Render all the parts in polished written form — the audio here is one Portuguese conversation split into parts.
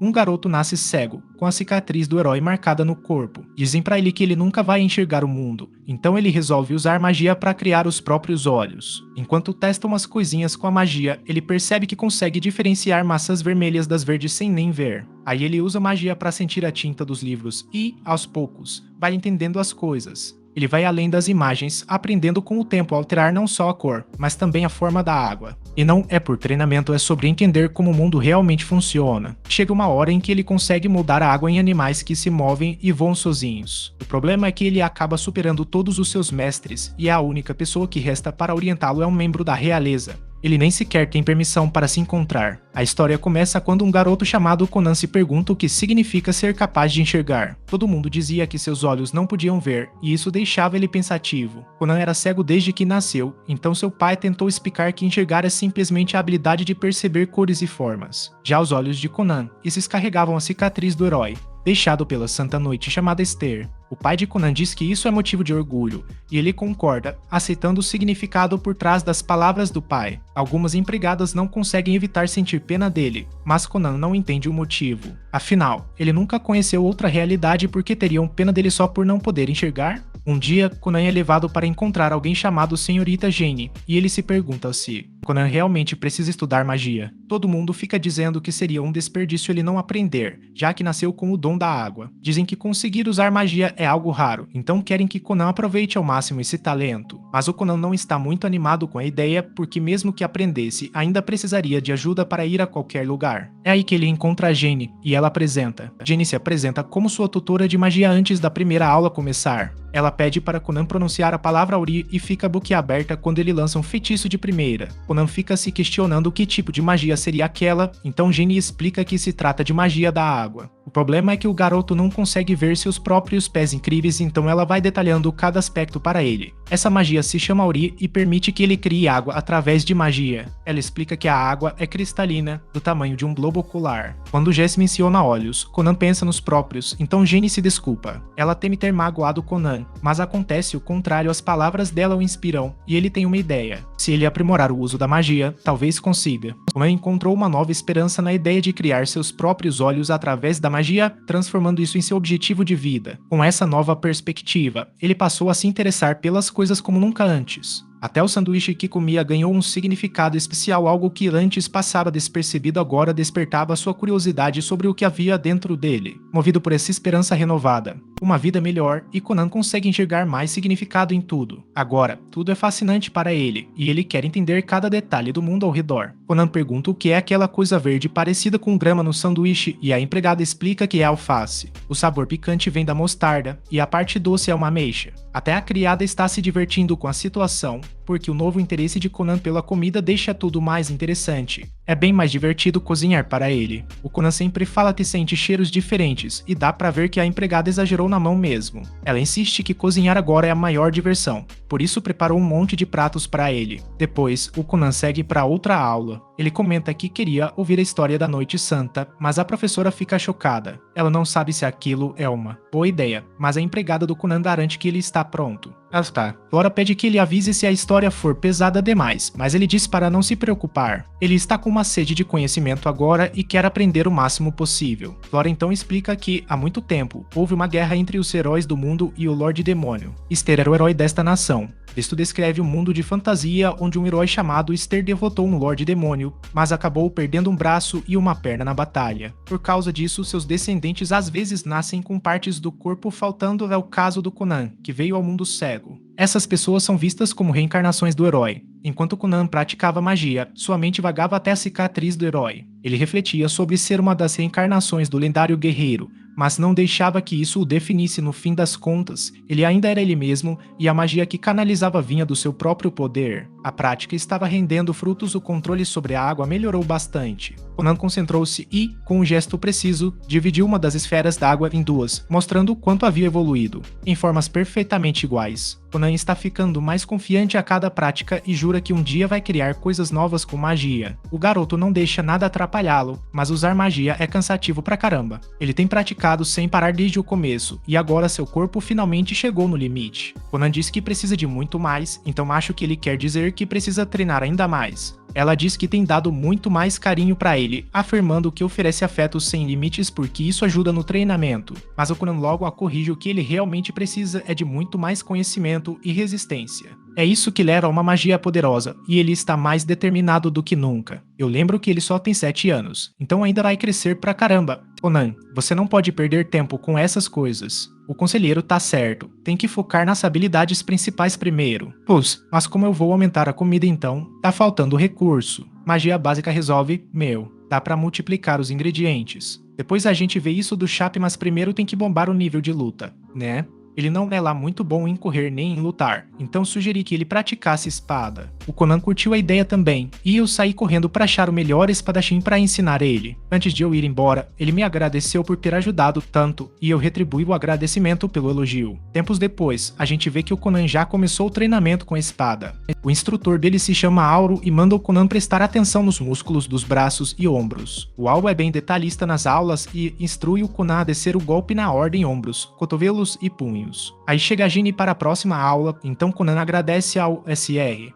um garoto nasce cego, com a cicatriz do herói marcada no corpo. Dizem pra ele que ele nunca vai enxergar o mundo, então ele resolve usar magia para criar os próprios olhos. Enquanto testa umas coisinhas com a magia, ele percebe que consegue diferenciar maçãs vermelhas das verdes sem nem ver. Aí ele usa magia para sentir a tinta dos livros e, aos poucos, vai entendendo as coisas. Ele vai além das imagens, aprendendo com o tempo a alterar não só a cor, mas também a forma da água. E não é por treinamento, é sobre entender como o mundo realmente funciona. Chega uma hora em que ele consegue mudar a água em animais que se movem e voam sozinhos. O problema é que ele acaba superando todos os seus mestres, e a única pessoa que resta para orientá-lo é um membro da realeza. Ele nem sequer tem permissão para se encontrar. A história começa quando um garoto chamado Conan se pergunta o que significa ser capaz de enxergar. Todo mundo dizia que seus olhos não podiam ver, e isso deixava ele pensativo. Conan era cego desde que nasceu, então seu pai tentou explicar que enxergar é simplesmente a habilidade de perceber cores e formas. Já os olhos de Conan, esses carregavam a cicatriz do herói, deixado pela Santa Noite chamada Esther. O pai de Conan diz que isso é motivo de orgulho, e ele concorda, aceitando o significado por trás das palavras do pai. Algumas empregadas não conseguem evitar sentir pena dele, mas Conan não entende o motivo. Afinal, ele nunca conheceu outra realidade porque teriam pena dele só por não poder enxergar? Um dia, Conan é levado para encontrar alguém chamado Senhorita Jane, e ele se pergunta se Conan realmente precisa estudar magia. Todo mundo fica dizendo que seria um desperdício ele não aprender, já que nasceu com o dom da água. Dizem que conseguir usar magia é algo raro, então querem que Conan aproveite ao máximo esse talento. Mas o Conan não está muito animado com a ideia, porque mesmo que aprendesse, ainda precisaria de ajuda para ir a qualquer lugar. É aí que ele encontra a Jane, e ela apresenta. Jane se apresenta como sua tutora de magia antes da primeira aula começar. Ela pede para Conan pronunciar a palavra Auri e fica boquiaberta quando ele lança um feitiço de primeira. Conan fica se questionando que tipo de magia seria aquela, então Jane explica que se trata de magia da água. O problema é que o garoto não consegue ver seus próprios pés incríveis, então ela vai detalhando cada aspecto para ele. Essa magia se chama Auri e permite que ele crie água através de magia. Ela explica que a água é cristalina, do tamanho de um globo ocular. Quando Jess menciona olhos, Conan pensa nos próprios, então Jane se desculpa. Ela teme ter magoado Conan, mas acontece o contrário, as palavras dela o inspiram, e ele tem uma ideia. Se ele aprimorar o uso da magia, talvez consiga. Conan encontrou uma nova esperança na ideia de criar seus próprios olhos através da magia, transformando isso em seu objetivo de vida. Com essa nova perspectiva, ele passou a se interessar pelas coisas como nunca antes. Até o sanduíche que comia ganhou um significado especial, algo que antes passava despercebido agora despertava sua curiosidade sobre o que havia dentro dele. Movido por essa esperança renovada, uma vida melhor, e Conan consegue enxergar mais significado em tudo. Agora, tudo é fascinante para ele, e ele quer entender cada detalhe do mundo ao redor. Conan pergunta o que é aquela coisa verde parecida com grama no sanduíche, e a empregada explica que é alface. O sabor picante vem da mostarda, e a parte doce é uma ameixa. Até a criada está se divertindo com a situação, porque o novo interesse de Conan pela comida deixa tudo mais interessante. É bem mais divertido cozinhar para ele. O Conan sempre fala que sente cheiros diferentes, e dá pra ver que a empregada exagerou na mão mesmo. Ela insiste que cozinhar agora é a maior diversão, por isso preparou um monte de pratos para ele. Depois, o Conan segue para outra aula. Ele comenta que queria ouvir a história da Noite Santa, mas a professora fica chocada. Ela não sabe se aquilo é uma boa ideia, mas a empregada do Conan garante que ele está pronto. Flora pede que ele avise se a história for pesada demais, mas ele diz para não se preocupar. Ele está com uma sede de conhecimento agora e quer aprender o máximo possível. Flora então explica que, há muito tempo, houve uma guerra entre os heróis do mundo e o Lorde Demônio. Esther era o herói desta nação. Isto descreve um mundo de fantasia onde um herói chamado Esther derrotou um Lorde Demônio, mas acabou perdendo um braço e uma perna na batalha. Por causa disso, seus descendentes às vezes nascem com partes do corpo faltando. É o caso do Conan, que veio ao mundo cego. Essas pessoas são vistas como reencarnações do herói. Enquanto Conan praticava magia, sua mente vagava até a cicatriz do herói. Ele refletia sobre ser uma das reencarnações do lendário guerreiro, mas não deixava que isso o definisse. No fim das contas, ele ainda era ele mesmo, e a magia que canalizava vinha do seu próprio poder. A prática estava rendendo frutos, o controle sobre a água melhorou bastante. Conan concentrou-se e, com um gesto preciso, dividiu uma das esferas d'água em duas, mostrando o quanto havia evoluído, em formas perfeitamente iguais. Conan está ficando mais confiante a cada prática e jura que um dia vai criar coisas novas com magia. O garoto não deixa nada atrapalhá-lo, mas usar magia é cansativo pra caramba. Ele tem praticado sem parar desde o começo, e agora seu corpo finalmente chegou no limite. Conan diz que precisa de muito mais, então acho que ele quer dizer que precisa treinar ainda mais. Ela diz que tem dado muito mais carinho pra ele, afirmando que oferece afeto sem limites porque isso ajuda no treinamento. Mas o Conan logo a corrige: o que ele realmente precisa é de muito mais conhecimento e resistência. É isso que leva a uma magia poderosa, e ele está mais determinado do que nunca. Eu lembro que ele só tem 7 anos, então ainda vai crescer pra caramba. Conan, você não pode perder tempo com essas coisas. O conselheiro tá certo, tem que focar nas habilidades principais primeiro. Pus, mas como eu vou aumentar a comida então? Tá faltando recurso. Magia básica resolve, dá pra multiplicar os ingredientes. Depois a gente vê isso do Chape, mas primeiro tem que bombar o nível de luta, né? Ele não é lá muito bom em correr nem em lutar, então sugeri que ele praticasse espada. O Conan curtiu a ideia também, e eu saí correndo para achar o melhor espadachim para ensinar ele. Antes de eu ir embora, ele me agradeceu por ter ajudado tanto, e eu retribuí o agradecimento pelo elogio. Tempos depois, a gente vê que o Conan já começou o treinamento com a espada. O instrutor dele se chama Auro e manda o Conan prestar atenção nos músculos dos braços e ombros. O Auro é bem detalhista nas aulas e instrui o Conan a descer o golpe na ordem ombros, cotovelos e punhos. Aí chega a Jenny para a próxima aula, então Conan agradece ao SR.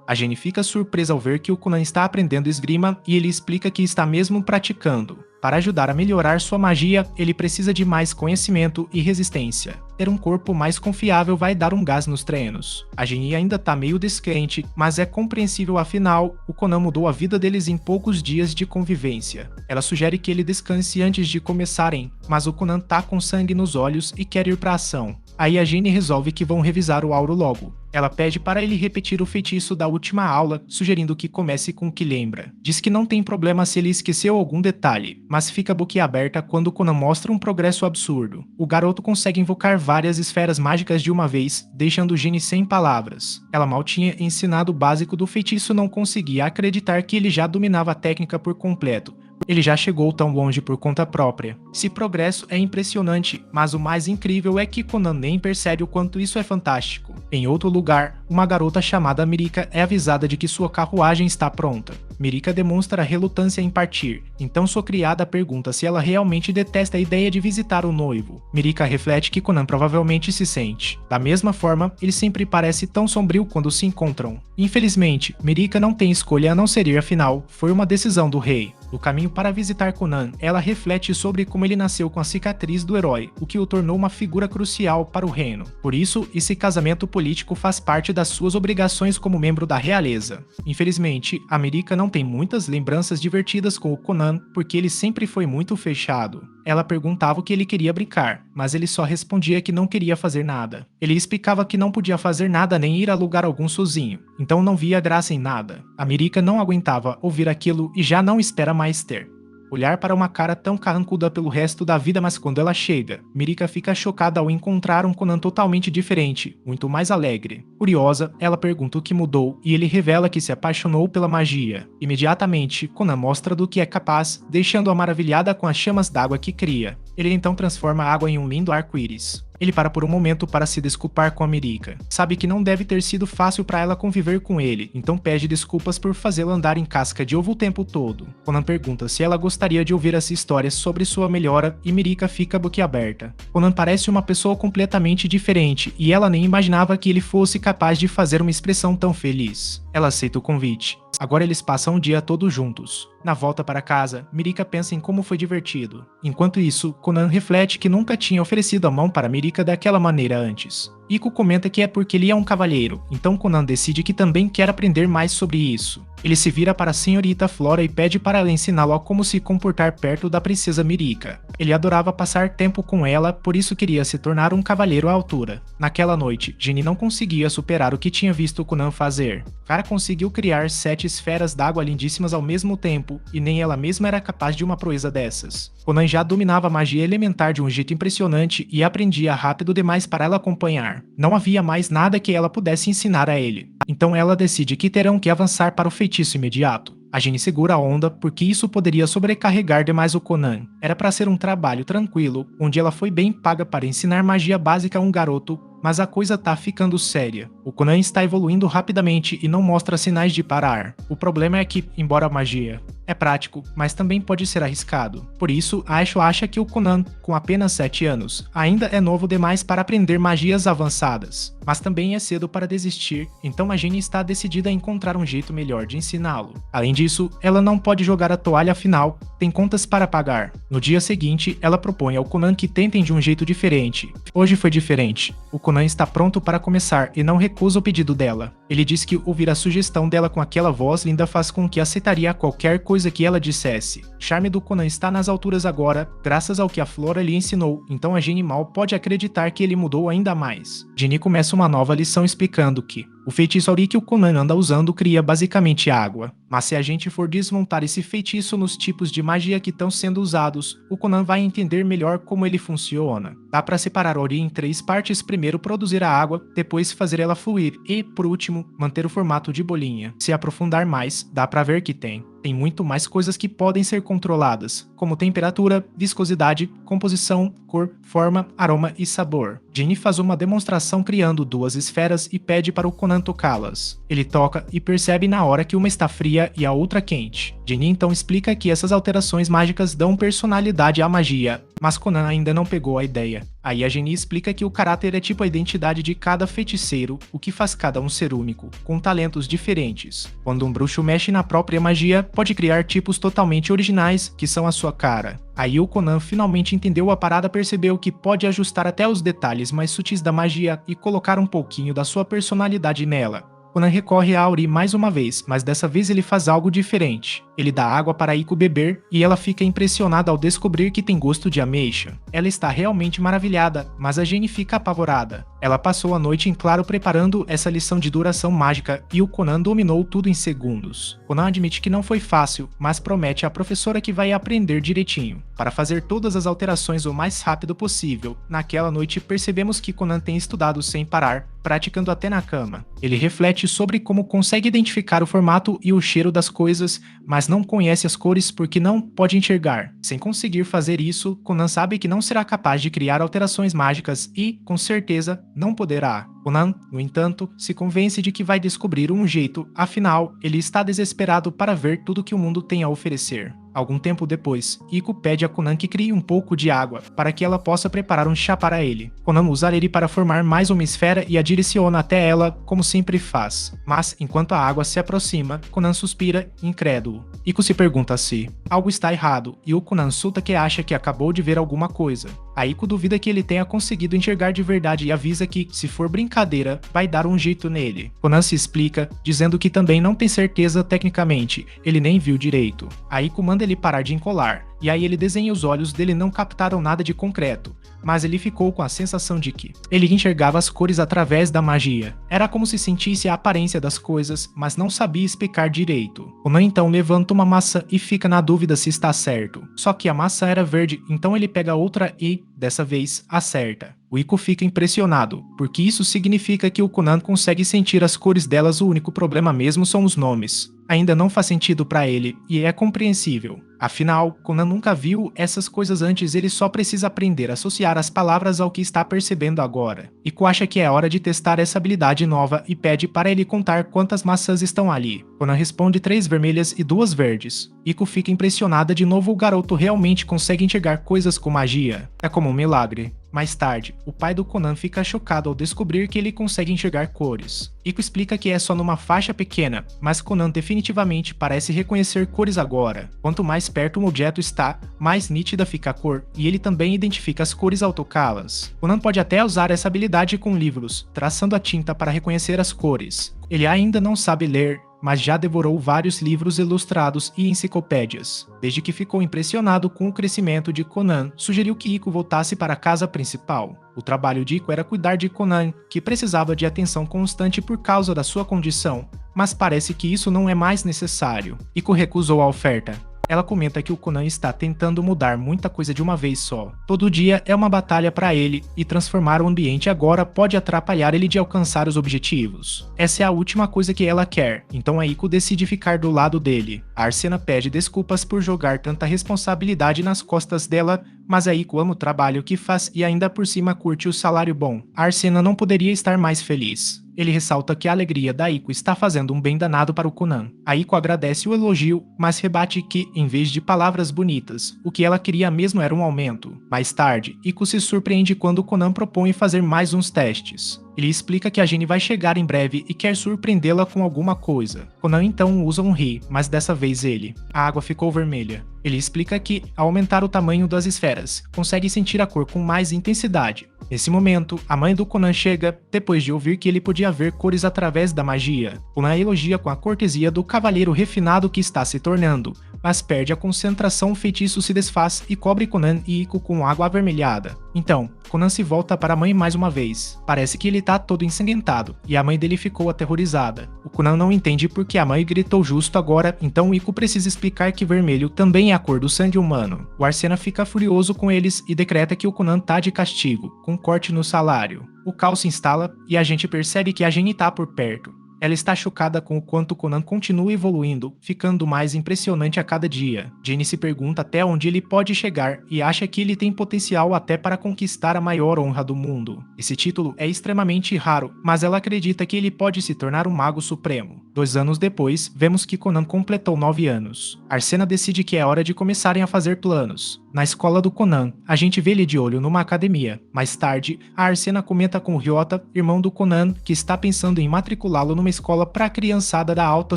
A Jenny fica surpresa ao ver que o Conan está aprendendo esgrima e ele explica que está mesmo praticando. Para ajudar a melhorar sua magia, ele precisa de mais conhecimento e resistência. Ter um corpo mais confiável vai dar um gás nos treinos. A Jenny ainda tá meio descrente, mas é compreensível, afinal, o Conan mudou a vida deles em poucos dias de convivência. Ela sugere que ele descanse antes de começarem, mas o Conan tá com sangue nos olhos e quer ir pra ação. Aí a Jenny resolve que vão revisar o Auro logo. Ela pede para ele repetir o feitiço da última aula, sugerindo que comece com o que lembra. Diz que não tem problema se ele esqueceu algum detalhe, mas fica boquiaberta quando Conan mostra um progresso absurdo. O garoto consegue invocar várias esferas mágicas de uma vez, deixando Jenny sem palavras. Ela mal tinha ensinado o básico do feitiço e não conseguia acreditar que ele já dominava a técnica por completo. Ele já chegou tão longe por conta própria. Esse progresso é impressionante, mas o mais incrível é que Conan nem percebe o quanto isso é fantástico. Em outro lugar, uma garota chamada Mirika é avisada de que sua carruagem está pronta. Mirika demonstra relutância em partir, então sua criada pergunta se ela realmente detesta a ideia de visitar o noivo. Mirika reflete que Conan provavelmente se sente. Da mesma forma, ele sempre parece tão sombrio quando se encontram. Infelizmente, Mirika não tem escolha a não ser ir, afinal, foi uma decisão do rei. No caminho para visitar Conan, ela reflete sobre como ele nasceu com a cicatriz do herói, o que o tornou uma figura crucial para o reino. Por isso, esse casamento político faz parte das suas obrigações como membro da realeza. Infelizmente, a Mirika não tem muitas lembranças divertidas com o Conan, porque ele sempre foi muito fechado. Ela perguntava o que ele queria brincar, mas ele só respondia que não queria fazer nada. Ele explicava que não podia fazer nada nem ir a lugar algum sozinho, então não via graça em nada. A Mirika não aguentava ouvir aquilo e já não espera mais ter. Olhar para uma cara tão carrancuda pelo resto da vida, mas quando ela chega, Mirika fica chocada ao encontrar um Conan totalmente diferente, muito mais alegre. Curiosa, ela pergunta o que mudou e ele revela que se apaixonou pela magia. Imediatamente, Conan mostra do que é capaz, deixando-a maravilhada com as chamas d'água que cria. Ele então transforma a água em um lindo arco-íris. Ele para por um momento para se desculpar com a Mirika. Sabe que não deve ter sido fácil para ela conviver com ele, então pede desculpas por fazê-la andar em casca de ovo o tempo todo. Conan pergunta se ela gostaria de ouvir essa história sobre sua melhora e Mirika fica boquiaberta. Conan parece uma pessoa completamente diferente e ela nem imaginava que ele fosse capaz de fazer uma expressão tão feliz. Ela aceita o convite. Agora eles passam o dia todo juntos. Na volta para casa, Mirika pensa em como foi divertido. Enquanto isso, Conan reflete que nunca tinha oferecido a mão para Mirika daquela maneira antes. Iko comenta que é porque ele é um cavalheiro, então Conan decide que também quer aprender mais sobre isso. Ele se vira para a senhorita Flora e pede para ela ensiná-lo a como se comportar perto da princesa Mirika. Ele adorava passar tempo com ela, por isso queria se tornar um cavalheiro à altura. Naquela noite, Jenny não conseguia superar o que tinha visto Conan fazer. Cara conseguiu criar 7 esferas d'água lindíssimas ao mesmo tempo, e nem ela mesma era capaz de uma proeza dessas. Conan já dominava a magia elementar de um jeito impressionante e aprendia rápido demais para ela acompanhar. Não havia mais nada que ela pudesse ensinar a ele. Então ela decide que terão que avançar para o feitiço imediato. A Jenny segura a onda porque isso poderia sobrecarregar demais o Conan. Era para ser um trabalho tranquilo, onde ela foi bem paga para ensinar magia básica a um garoto, mas a coisa tá ficando séria. O Conan está evoluindo rapidamente e não mostra sinais de parar. O problema é que, embora a magia É prático, mas também pode ser arriscado. Por isso, Aisho acha que o Conan, com apenas 7 anos, ainda é novo demais para aprender magias avançadas. Mas também é cedo para desistir, então a Jenny está decidida a encontrar um jeito melhor de ensiná-lo. Além disso, ela não pode jogar a toalha, afinal, tem contas para pagar. No dia seguinte, ela propõe ao Conan que tentem de um jeito diferente. Hoje foi diferente. O Conan está pronto para começar e não recusa o pedido dela. Ele diz que ouvir a sugestão dela com aquela voz linda faz com que aceitaria qualquer coisa que ela dissesse. O charme do Conan está nas alturas agora, graças ao que a Flora lhe ensinou, então a Jenny mal pode acreditar que ele mudou ainda mais. Jenny começa uma nova lição explicando que o feitiço Auri que o Conan anda usando cria basicamente água. Mas se a gente for desmontar esse feitiço nos tipos de magia que estão sendo usados, o Conan vai entender melhor como ele funciona. Dá para separar a Auri em 3 partes: primeiro produzir a água, depois fazer ela fluir e, por último, manter o formato de bolinha. Se aprofundar mais, dá para ver que tem muito mais coisas que podem ser controladas, como temperatura, viscosidade, composição, cor, forma, aroma e sabor. Jenny faz uma demonstração criando 2 esferas e pede para o Conan tocá-las. Ele toca e percebe na hora que uma está fria e a outra quente. Jenny então explica que essas alterações mágicas dão personalidade à magia, mas Conan ainda não pegou a ideia. Aí a Jenny explica que o caráter é tipo a identidade de cada feiticeiro, o que faz cada um ser único, com talentos diferentes. Quando um bruxo mexe na própria magia, pode criar tipos totalmente originais, que são a sua cara. Aí o Conan finalmente entendeu a parada, percebeu que pode ajustar até os detalhes mais sutis da magia e colocar um pouquinho da sua personalidade nela. Conan recorre a Auri mais uma vez, mas dessa vez ele faz algo diferente. Ele dá água para Iko beber e ela fica impressionada ao descobrir que tem gosto de ameixa. Ela está realmente maravilhada, mas a Jenny fica apavorada. Ela passou a noite em claro preparando essa lição de duração mágica e o Conan dominou tudo em segundos. Conan admite que não foi fácil, mas promete à professora que vai aprender direitinho, para fazer todas as alterações o mais rápido possível. Naquela noite percebemos que Conan tem estudado sem parar, praticando até na cama. Ele reflete sobre como consegue identificar o formato e o cheiro das coisas, mas não conhece as cores porque não pode enxergar. Sem conseguir fazer isso, Conan sabe que não será capaz de criar alterações mágicas e, com certeza, não poderá. Conan, no entanto, se convence de que vai descobrir um jeito, afinal, ele está desesperado para ver tudo que o mundo tem a oferecer. Algum tempo depois, Iko pede a Conan que crie um pouco de água, para que ela possa preparar um chá para ele. Conan usa ele para formar mais uma esfera e a direciona até ela, como sempre faz. Mas, enquanto a água se aproxima, Conan suspira, incrédulo. Iko se pergunta se algo está errado, e o Conan solta que acha que acabou de ver alguma coisa. A Iko duvida que ele tenha conseguido enxergar de verdade e avisa que, se for brincadeira, vai dar um jeito nele. Conan se explica, dizendo que também não tem certeza tecnicamente, ele nem viu direito. A Iko manda ele parar de encolar, e aí ele desenha os olhos dele não captaram nada de concreto, mas ele ficou com a sensação de que ele enxergava as cores através da magia. Era como se sentisse a aparência das coisas, mas não sabia explicar direito. Conan então levanta uma maçã e fica na dúvida se está certo. Só que a maçã era verde, então ele pega outra e, dessa vez, acerta. O Iko fica impressionado, porque isso significa que o Conan consegue sentir as cores delas. O único problema mesmo são os nomes. Ainda não faz sentido para ele, e é compreensível. Afinal, Conan nunca viu essas coisas antes, ele só precisa aprender a associar as palavras ao que está percebendo agora. Iko acha que é hora de testar essa habilidade nova e pede para ele contar quantas maçãs estão ali. Conan responde 3 vermelhas e 2 verdes. Iko fica impressionada de novo, o garoto realmente consegue enxergar coisas com magia. É como um milagre. Mais tarde, o pai do Conan fica chocado ao descobrir que ele consegue enxergar cores. Iko explica que é só numa faixa pequena, mas Conan definitivamente parece reconhecer cores agora. Quanto mais perto um objeto está, mais nítida fica a cor, e ele também identifica as cores ao tocá-las. Conan pode até usar essa habilidade com livros, traçando a tinta para reconhecer as cores. Ele ainda não sabe ler, mas já devorou vários livros ilustrados e enciclopédias. Desde que ficou impressionado com o crescimento de Conan, sugeriu que Iko voltasse para a casa principal. O trabalho de Iko era cuidar de Conan, que precisava de atenção constante por causa da sua condição, mas parece que isso não é mais necessário. Iko recusou a oferta. Ela comenta que o Conan está tentando mudar muita coisa de uma vez só. Todo dia é uma batalha para ele, e transformar o ambiente agora pode atrapalhar ele de alcançar os objetivos. Essa é a última coisa que ela quer, então a Iko decide ficar do lado dele. A Arsena pede desculpas por jogar tanta responsabilidade nas costas dela, mas a Iko ama o trabalho que faz e ainda por cima curte o salário bom. A Arsena não poderia estar mais feliz. Ele ressalta que a alegria da Aiko está fazendo um bem danado para o Conan. A Aiko agradece o elogio, mas rebate que, em vez de palavras bonitas, o que ela queria mesmo era um aumento. Mais tarde, Aiko se surpreende quando o Conan propõe fazer mais uns testes. Ele explica que a Jenny vai chegar em breve e quer surpreendê-la com alguma coisa. Conan então usa um ri, mas dessa vez a água ficou vermelha. Ele explica que, ao aumentar o tamanho das esferas, consegue sentir a cor com mais intensidade. Nesse momento, a mãe do Conan chega, depois de ouvir que ele podia ver cores através da magia. Conan elogia com a cortesia do cavaleiro refinado que está se tornando, mas perde a concentração, o feitiço se desfaz e cobre Conan e Aiko com água avermelhada. Então, Conan se volta para a mãe mais uma vez. Parece que ele tá todo ensanguentado, e a mãe dele ficou aterrorizada. O Conan não entende porque a mãe gritou justo agora, então Aiko precisa explicar que vermelho também é a cor do sangue humano. O Arsena fica furioso com eles e decreta que o Conan tá de castigo, com corte no salário. O caos se instala e a gente percebe que a Jenny tá por perto. Ela está chocada com o quanto Conan continua evoluindo, ficando mais impressionante a cada dia. Jenny se pergunta até onde ele pode chegar e acha que ele tem potencial até para conquistar a maior honra do mundo. Esse título é extremamente raro, mas ela acredita que ele pode se tornar um mago supremo. 2 anos depois, vemos que Conan completou 9 anos. Arsena decide que é hora de começarem a fazer planos. Na escola do Conan, a gente vê ele de olho numa academia. Mais tarde, a Arsena comenta com o Ryota, irmão do Conan, que está pensando em matriculá-lo numa escola para criançada da alta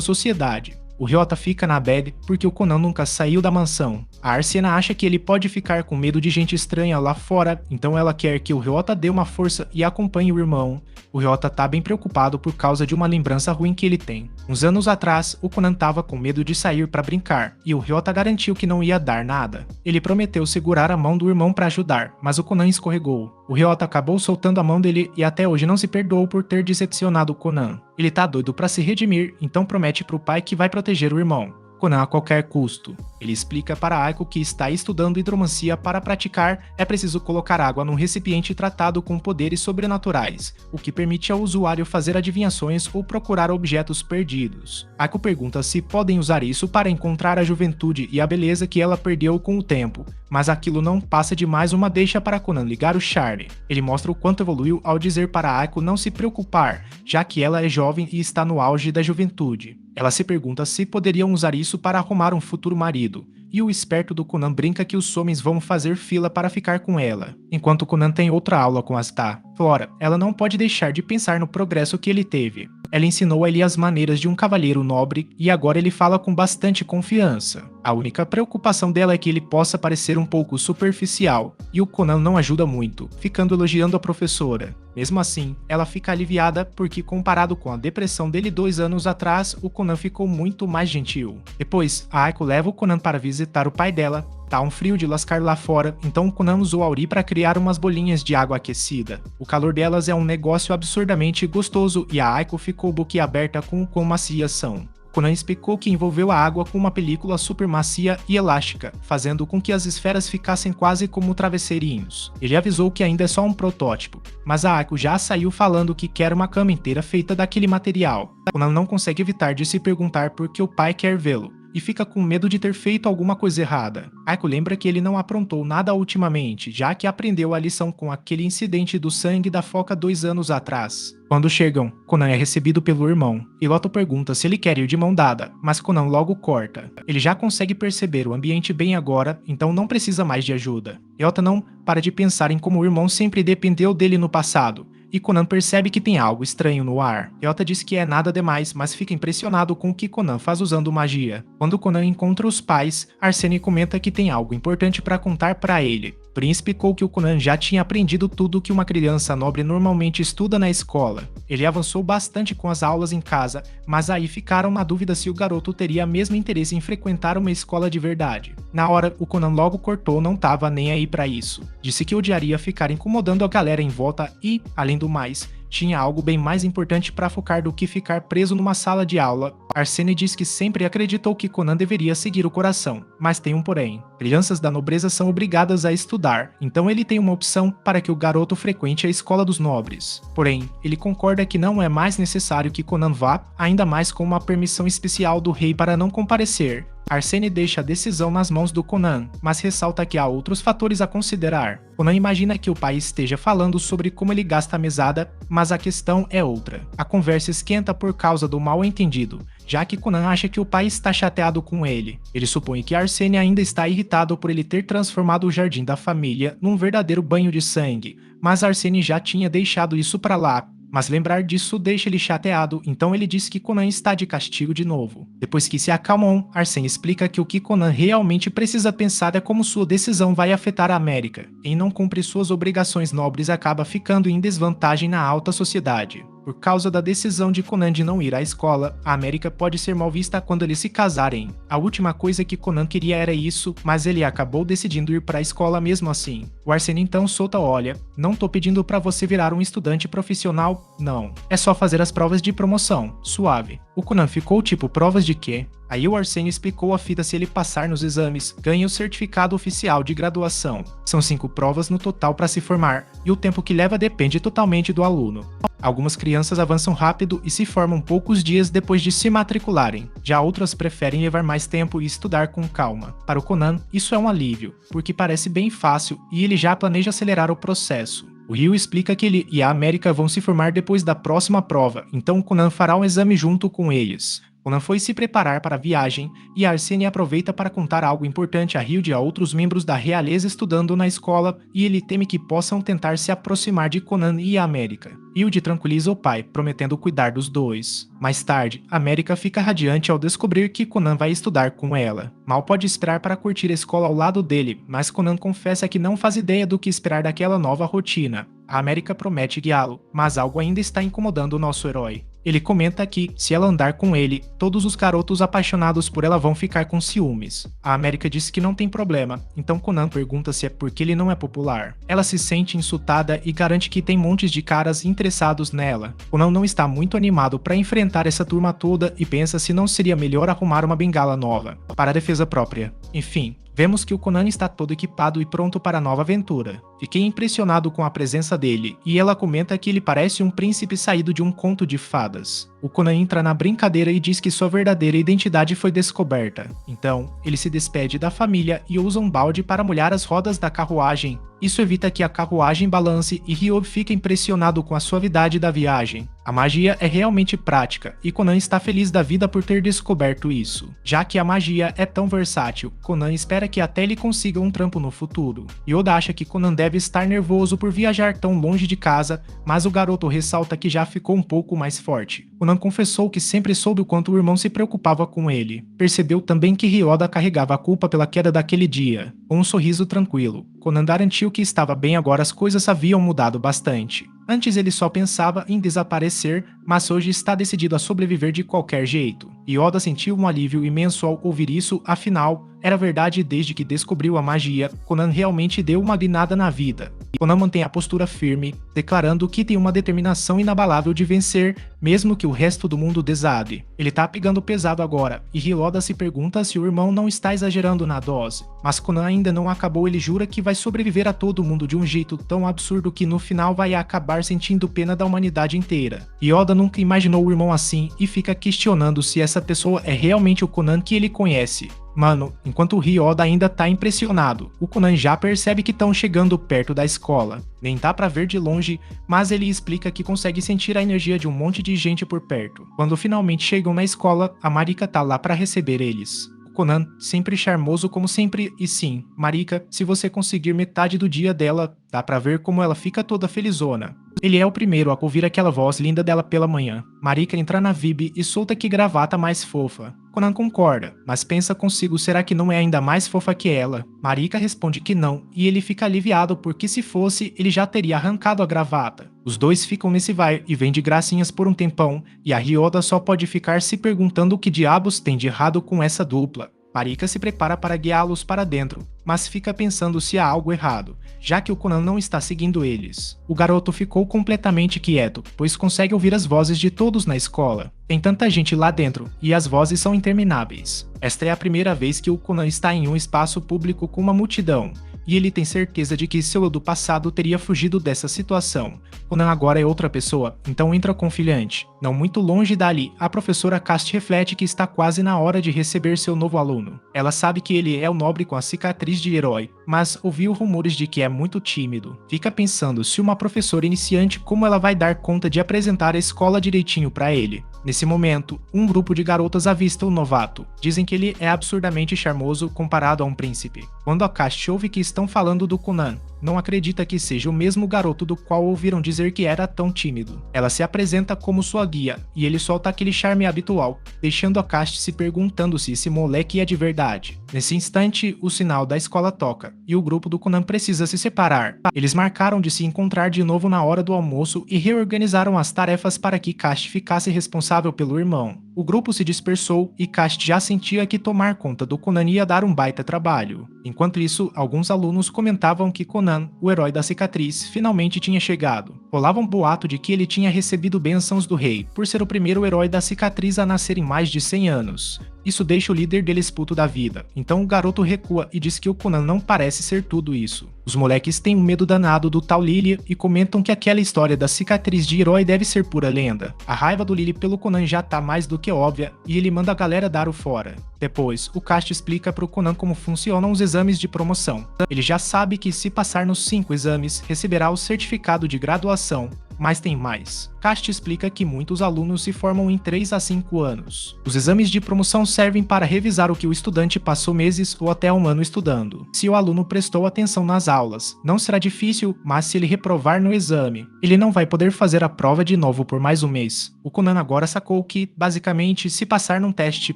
sociedade. O Ryota fica na bad porque o Conan nunca saiu da mansão. A Arsena acha que ele pode ficar com medo de gente estranha lá fora, então ela quer que o Ryota dê uma força e acompanhe o irmão. O Ryota tá bem preocupado por causa de uma lembrança ruim que ele tem. Uns anos atrás, o Conan tava com medo de sair para brincar, e o Ryota garantiu que não ia dar nada. Ele prometeu segurar a mão do irmão para ajudar, mas o Conan escorregou. O Ryota acabou soltando a mão dele e até hoje não se perdoou por ter decepcionado o Conan. Ele tá doido para se redimir, então promete pro pai que vai proteger o irmão. Conan a qualquer custo. Ele explica para Aiko que está estudando hidromancia para praticar, é preciso colocar água num recipiente tratado com poderes sobrenaturais, o que permite ao usuário fazer adivinhações ou procurar objetos perdidos. Aiko pergunta se podem usar isso para encontrar a juventude e a beleza que ela perdeu com o tempo, mas aquilo não passa de mais uma deixa para Conan ligar o charme. Ele mostra o quanto evoluiu ao dizer para Aiko não se preocupar, já que ela é jovem e está no auge da juventude. Ela se pergunta se poderiam usar isso para arrumar um futuro marido, e o esperto do Conan brinca que os homens vão fazer fila para ficar com ela. Enquanto Conan tem outra aula com Asta, Flora, ela não pode deixar de pensar no progresso que ele teve. Ela ensinou a ele as maneiras de um cavalheiro nobre e agora ele fala com bastante confiança. A única preocupação dela é que ele possa parecer um pouco superficial, e o Conan não ajuda muito, ficando elogiando a professora. Mesmo assim, ela fica aliviada porque, comparado com a depressão dele 2 anos atrás, o Conan ficou muito mais gentil. Depois, a Aiko leva o Conan para visitar o pai dela. Tá um frio de lascar lá fora, então o Conan usou a Auri para criar umas bolinhas de água aquecida. O calor delas é um negócio absurdamente gostoso e a Aiko ficou boquiaberta com quão macias são. Conan explicou que envolveu a água com uma película super macia e elástica, fazendo com que as esferas ficassem quase como travesseirinhos. Ele avisou que ainda é só um protótipo, mas a Aiko já saiu falando que quer uma cama inteira feita daquele material. Conan não consegue evitar de se perguntar por que o pai quer vê-lo, e fica com medo de ter feito alguma coisa errada. Aiko lembra que ele não aprontou nada ultimamente, já que aprendeu a lição com aquele incidente do sangue da foca 2 anos atrás. Quando chegam, Conan é recebido pelo irmão, e Loto pergunta se ele quer ir de mão dada, mas Conan logo corta. Ele já consegue perceber o ambiente bem agora, então não precisa mais de ajuda. Ryota não para de pensar em como o irmão sempre dependeu dele no passado, e Conan percebe que tem algo estranho no ar. Ryota diz que é nada demais, mas fica impressionado com o que Conan faz usando magia. Quando Conan encontra os pais, Arsene comenta que tem algo importante para contar para ele. Prin explicou que o Conan já tinha aprendido tudo que uma criança nobre normalmente estuda na escola. Ele avançou bastante com as aulas em casa, mas aí ficaram na dúvida se o garoto teria mesmo interesse em frequentar uma escola de verdade. Na hora, o Conan logo cortou, não tava nem aí pra isso. Disse que odiaria ficar incomodando a galera em volta e, além do mais, tinha algo bem mais importante para focar do que ficar preso numa sala de aula. Arsênio diz que sempre acreditou que Conan deveria seguir o coração, mas tem um porém. Crianças da nobreza são obrigadas a estudar, então ele tem uma opção para que o garoto frequente a escola dos nobres. Porém, ele concorda que não é mais necessário que Conan vá, ainda mais com uma permissão especial do rei para não comparecer. Arsênio deixa a decisão nas mãos do Conan, mas ressalta que há outros fatores a considerar. Conan imagina que o pai esteja falando sobre como ele gasta a mesada, mas a questão é outra. A conversa esquenta por causa do mal-entendido, já que Conan acha que o pai está chateado com ele. Ele supõe que Arsênio ainda está irritado por ele ter transformado o jardim da família num verdadeiro banho de sangue, mas Arsênio já tinha deixado isso pra lá. Mas lembrar disso deixa ele chateado, então ele diz que Conan está de castigo de novo. Depois que se acalmam, Arsênio explica que o que Conan realmente precisa pensar é como sua decisão vai afetar a América. Quem não cumpre suas obrigações nobres acaba ficando em desvantagem na alta sociedade. Por causa da decisão de Conan de não ir à escola, a América pode ser mal vista quando eles se casarem. A última coisa que Conan queria era isso, mas ele acabou decidindo ir para a escola mesmo assim. O Arsênio então solta: olha, não tô pedindo para você virar um estudante profissional, não. É só fazer as provas de promoção, suave. O Conan ficou tipo, provas de quê? Aí o Arsênio explicou a fita: se ele passar nos exames, ganha o certificado oficial de graduação. São 5 provas no total para se formar, e o tempo que leva depende totalmente do aluno. Algumas crianças avançam rápido e se formam poucos dias depois de se matricularem. Já outras preferem levar mais tempo e estudar com calma. Para o Conan, isso é um alívio, porque parece bem fácil e ele já planeja acelerar o processo. O Ryu explica que ele e a América vão se formar depois da próxima prova, então Conan fará um exame junto com eles. Conan foi se preparar para a viagem e Arsênio aproveita para contar algo importante a Ryu e a outros membros da realeza estudando na escola, e ele teme que possam tentar se aproximar de Conan e a América. Ryu tranquiliza o pai, prometendo cuidar dos dois. Mais tarde, América fica radiante ao descobrir que Conan vai estudar com ela. Mal pode esperar para curtir a escola ao lado dele, mas Conan confessa que não faz ideia do que esperar daquela nova rotina. A América promete guiá-lo, mas algo ainda está incomodando o nosso herói. Ele comenta que, se ela andar com ele, todos os garotos apaixonados por ela vão ficar com ciúmes. A América diz que não tem problema, então Conan pergunta se é porque ele não é popular. Ela se sente insultada e garante que tem montes de caras interessados nela. Conan não está muito animado para enfrentar essa turma toda e pensa se não seria melhor arrumar uma bengala nova, para a defesa própria. Enfim, vemos que o Conan está todo equipado e pronto para a nova aventura. Fiquei impressionado com a presença dele, e ela comenta que ele parece um príncipe saído de um conto de fadas. O Conan entra na brincadeira e diz que sua verdadeira identidade foi descoberta. Então, ele se despede da família e usa um balde para molhar as rodas da carruagem. Isso evita que a carruagem balance e Ryo fica impressionado com a suavidade da viagem. A magia é realmente prática, e Conan está feliz da vida por ter descoberto isso. Já que a magia é tão versátil, Conan espera que até ele consiga um trampo no futuro. Yoda acha que Conan deve estar nervoso por viajar tão longe de casa, mas o garoto ressalta que já ficou um pouco mais forte. Conan confessou que sempre soube o quanto o irmão se preocupava com ele. Percebeu também que Ryoda carregava a culpa pela queda daquele dia. Com um sorriso tranquilo, Conan garantiu que estava bem, agora as coisas haviam mudado bastante. Antes ele só pensava em desaparecer, mas hoje está decidido a sobreviver de qualquer jeito. Yoda sentiu um alívio imenso ao ouvir isso, afinal, era verdade. Desde que descobriu a magia, Conan realmente deu uma guinada na vida. Conan mantém a postura firme, declarando que tem uma determinação inabalável de vencer, mesmo que o resto do mundo desabe. Ele tá pegando pesado agora, e Ryoda se pergunta se o irmão não está exagerando na dose. Mas Conan ainda não acabou, ele jura que vai sobreviver a todo mundo de um jeito tão absurdo que no final vai acabar sentindo pena da humanidade inteira. Yoda nunca imaginou o irmão assim e fica questionando se essa pessoa é realmente o Conan que ele conhece. Mano, enquanto o Ryoda ainda tá impressionado, o Conan já percebe que estão chegando perto da escola. Nem dá pra ver de longe, mas ele explica que consegue sentir a energia de um monte de gente por perto. Quando finalmente chegam na escola, a Marika tá lá pra receber eles. Conan, sempre charmoso como sempre, e sim, Marika, se você conseguir metade do dia dela, dá pra ver como ela fica toda felizona. Ele é o primeiro a ouvir aquela voz linda dela pela manhã. Marika entra na Vib e solta: que gravata mais fofa. Conan concorda, mas pensa consigo: será que não é ainda mais fofa que ela? Marika responde que não, e ele fica aliviado porque se fosse, ele já teria arrancado a gravata. Os dois ficam nesse vai e vem de gracinhas por um tempão, e a Ryoda só pode ficar se perguntando o que diabos tem de errado com essa dupla. Marika se prepara para guiá-los para dentro, mas fica pensando se há algo errado, já que o Conan não está seguindo eles. O garoto ficou completamente quieto, pois consegue ouvir as vozes de todos na escola. Tem tanta gente lá dentro, e as vozes são intermináveis. Esta é a primeira vez que o Conan está em um espaço público com uma multidão, e ele tem certeza de que seu eu do passado teria fugido dessa situação. Conan agora é outra pessoa, então entra confiante. Não muito longe dali, a professora Cast reflete que está quase na hora de receber seu novo aluno. Ela sabe que ele é o nobre com a cicatriz de herói, mas ouviu rumores de que é muito tímido. Fica pensando se uma professora iniciante como ela vai dar conta de apresentar a escola direitinho para ele. Nesse momento, um grupo de garotas avista o novato. Dizem que ele é absurdamente charmoso comparado a um príncipe. Quando a Cast ouve que estão falando do Conan, não acredita que seja o mesmo garoto do qual ouviram dizer que era tão tímido. Ela se apresenta como sua guia, e ele solta aquele charme habitual, deixando a Cast se perguntando se esse moleque é de verdade. Nesse instante, o sinal da escola toca, e o grupo do Conan precisa se separar. Eles marcaram de se encontrar de novo na hora do almoço e reorganizaram as tarefas para que Cast ficasse responsável pelo irmão. O grupo se dispersou e Cast já sentia que tomar conta do Conan ia dar um baita trabalho. Enquanto isso, alguns alunos comentavam que Conan, o herói da cicatriz, finalmente tinha chegado. Rolava um boato de que ele tinha recebido bênçãos do rei, por ser o primeiro herói da cicatriz a nascer em mais de 100 anos. Isso deixa o líder deles puto da vida, então o garoto recua e diz que o Conan não parece ser tudo isso. Os moleques têm um medo danado do tal Lily e comentam que aquela história da cicatriz de herói deve ser pura lenda. A raiva do Lily pelo Conan já tá mais do que óbvia e ele manda a galera dar o fora. Depois, o Cast explica pro Conan como funcionam os exames de promoção. Ele já sabe que se passar nos 5 exames, receberá o certificado de graduação. Mas tem mais. Cast explica que muitos alunos se formam em 3 a 5 anos. Os exames de promoção servem para revisar o que o estudante passou meses ou até um ano estudando. Se o aluno prestou atenção nas aulas, não será difícil, mas se ele reprovar no exame, ele não vai poder fazer a prova de novo por mais um mês. O Conan agora sacou que, basicamente, se passar num teste,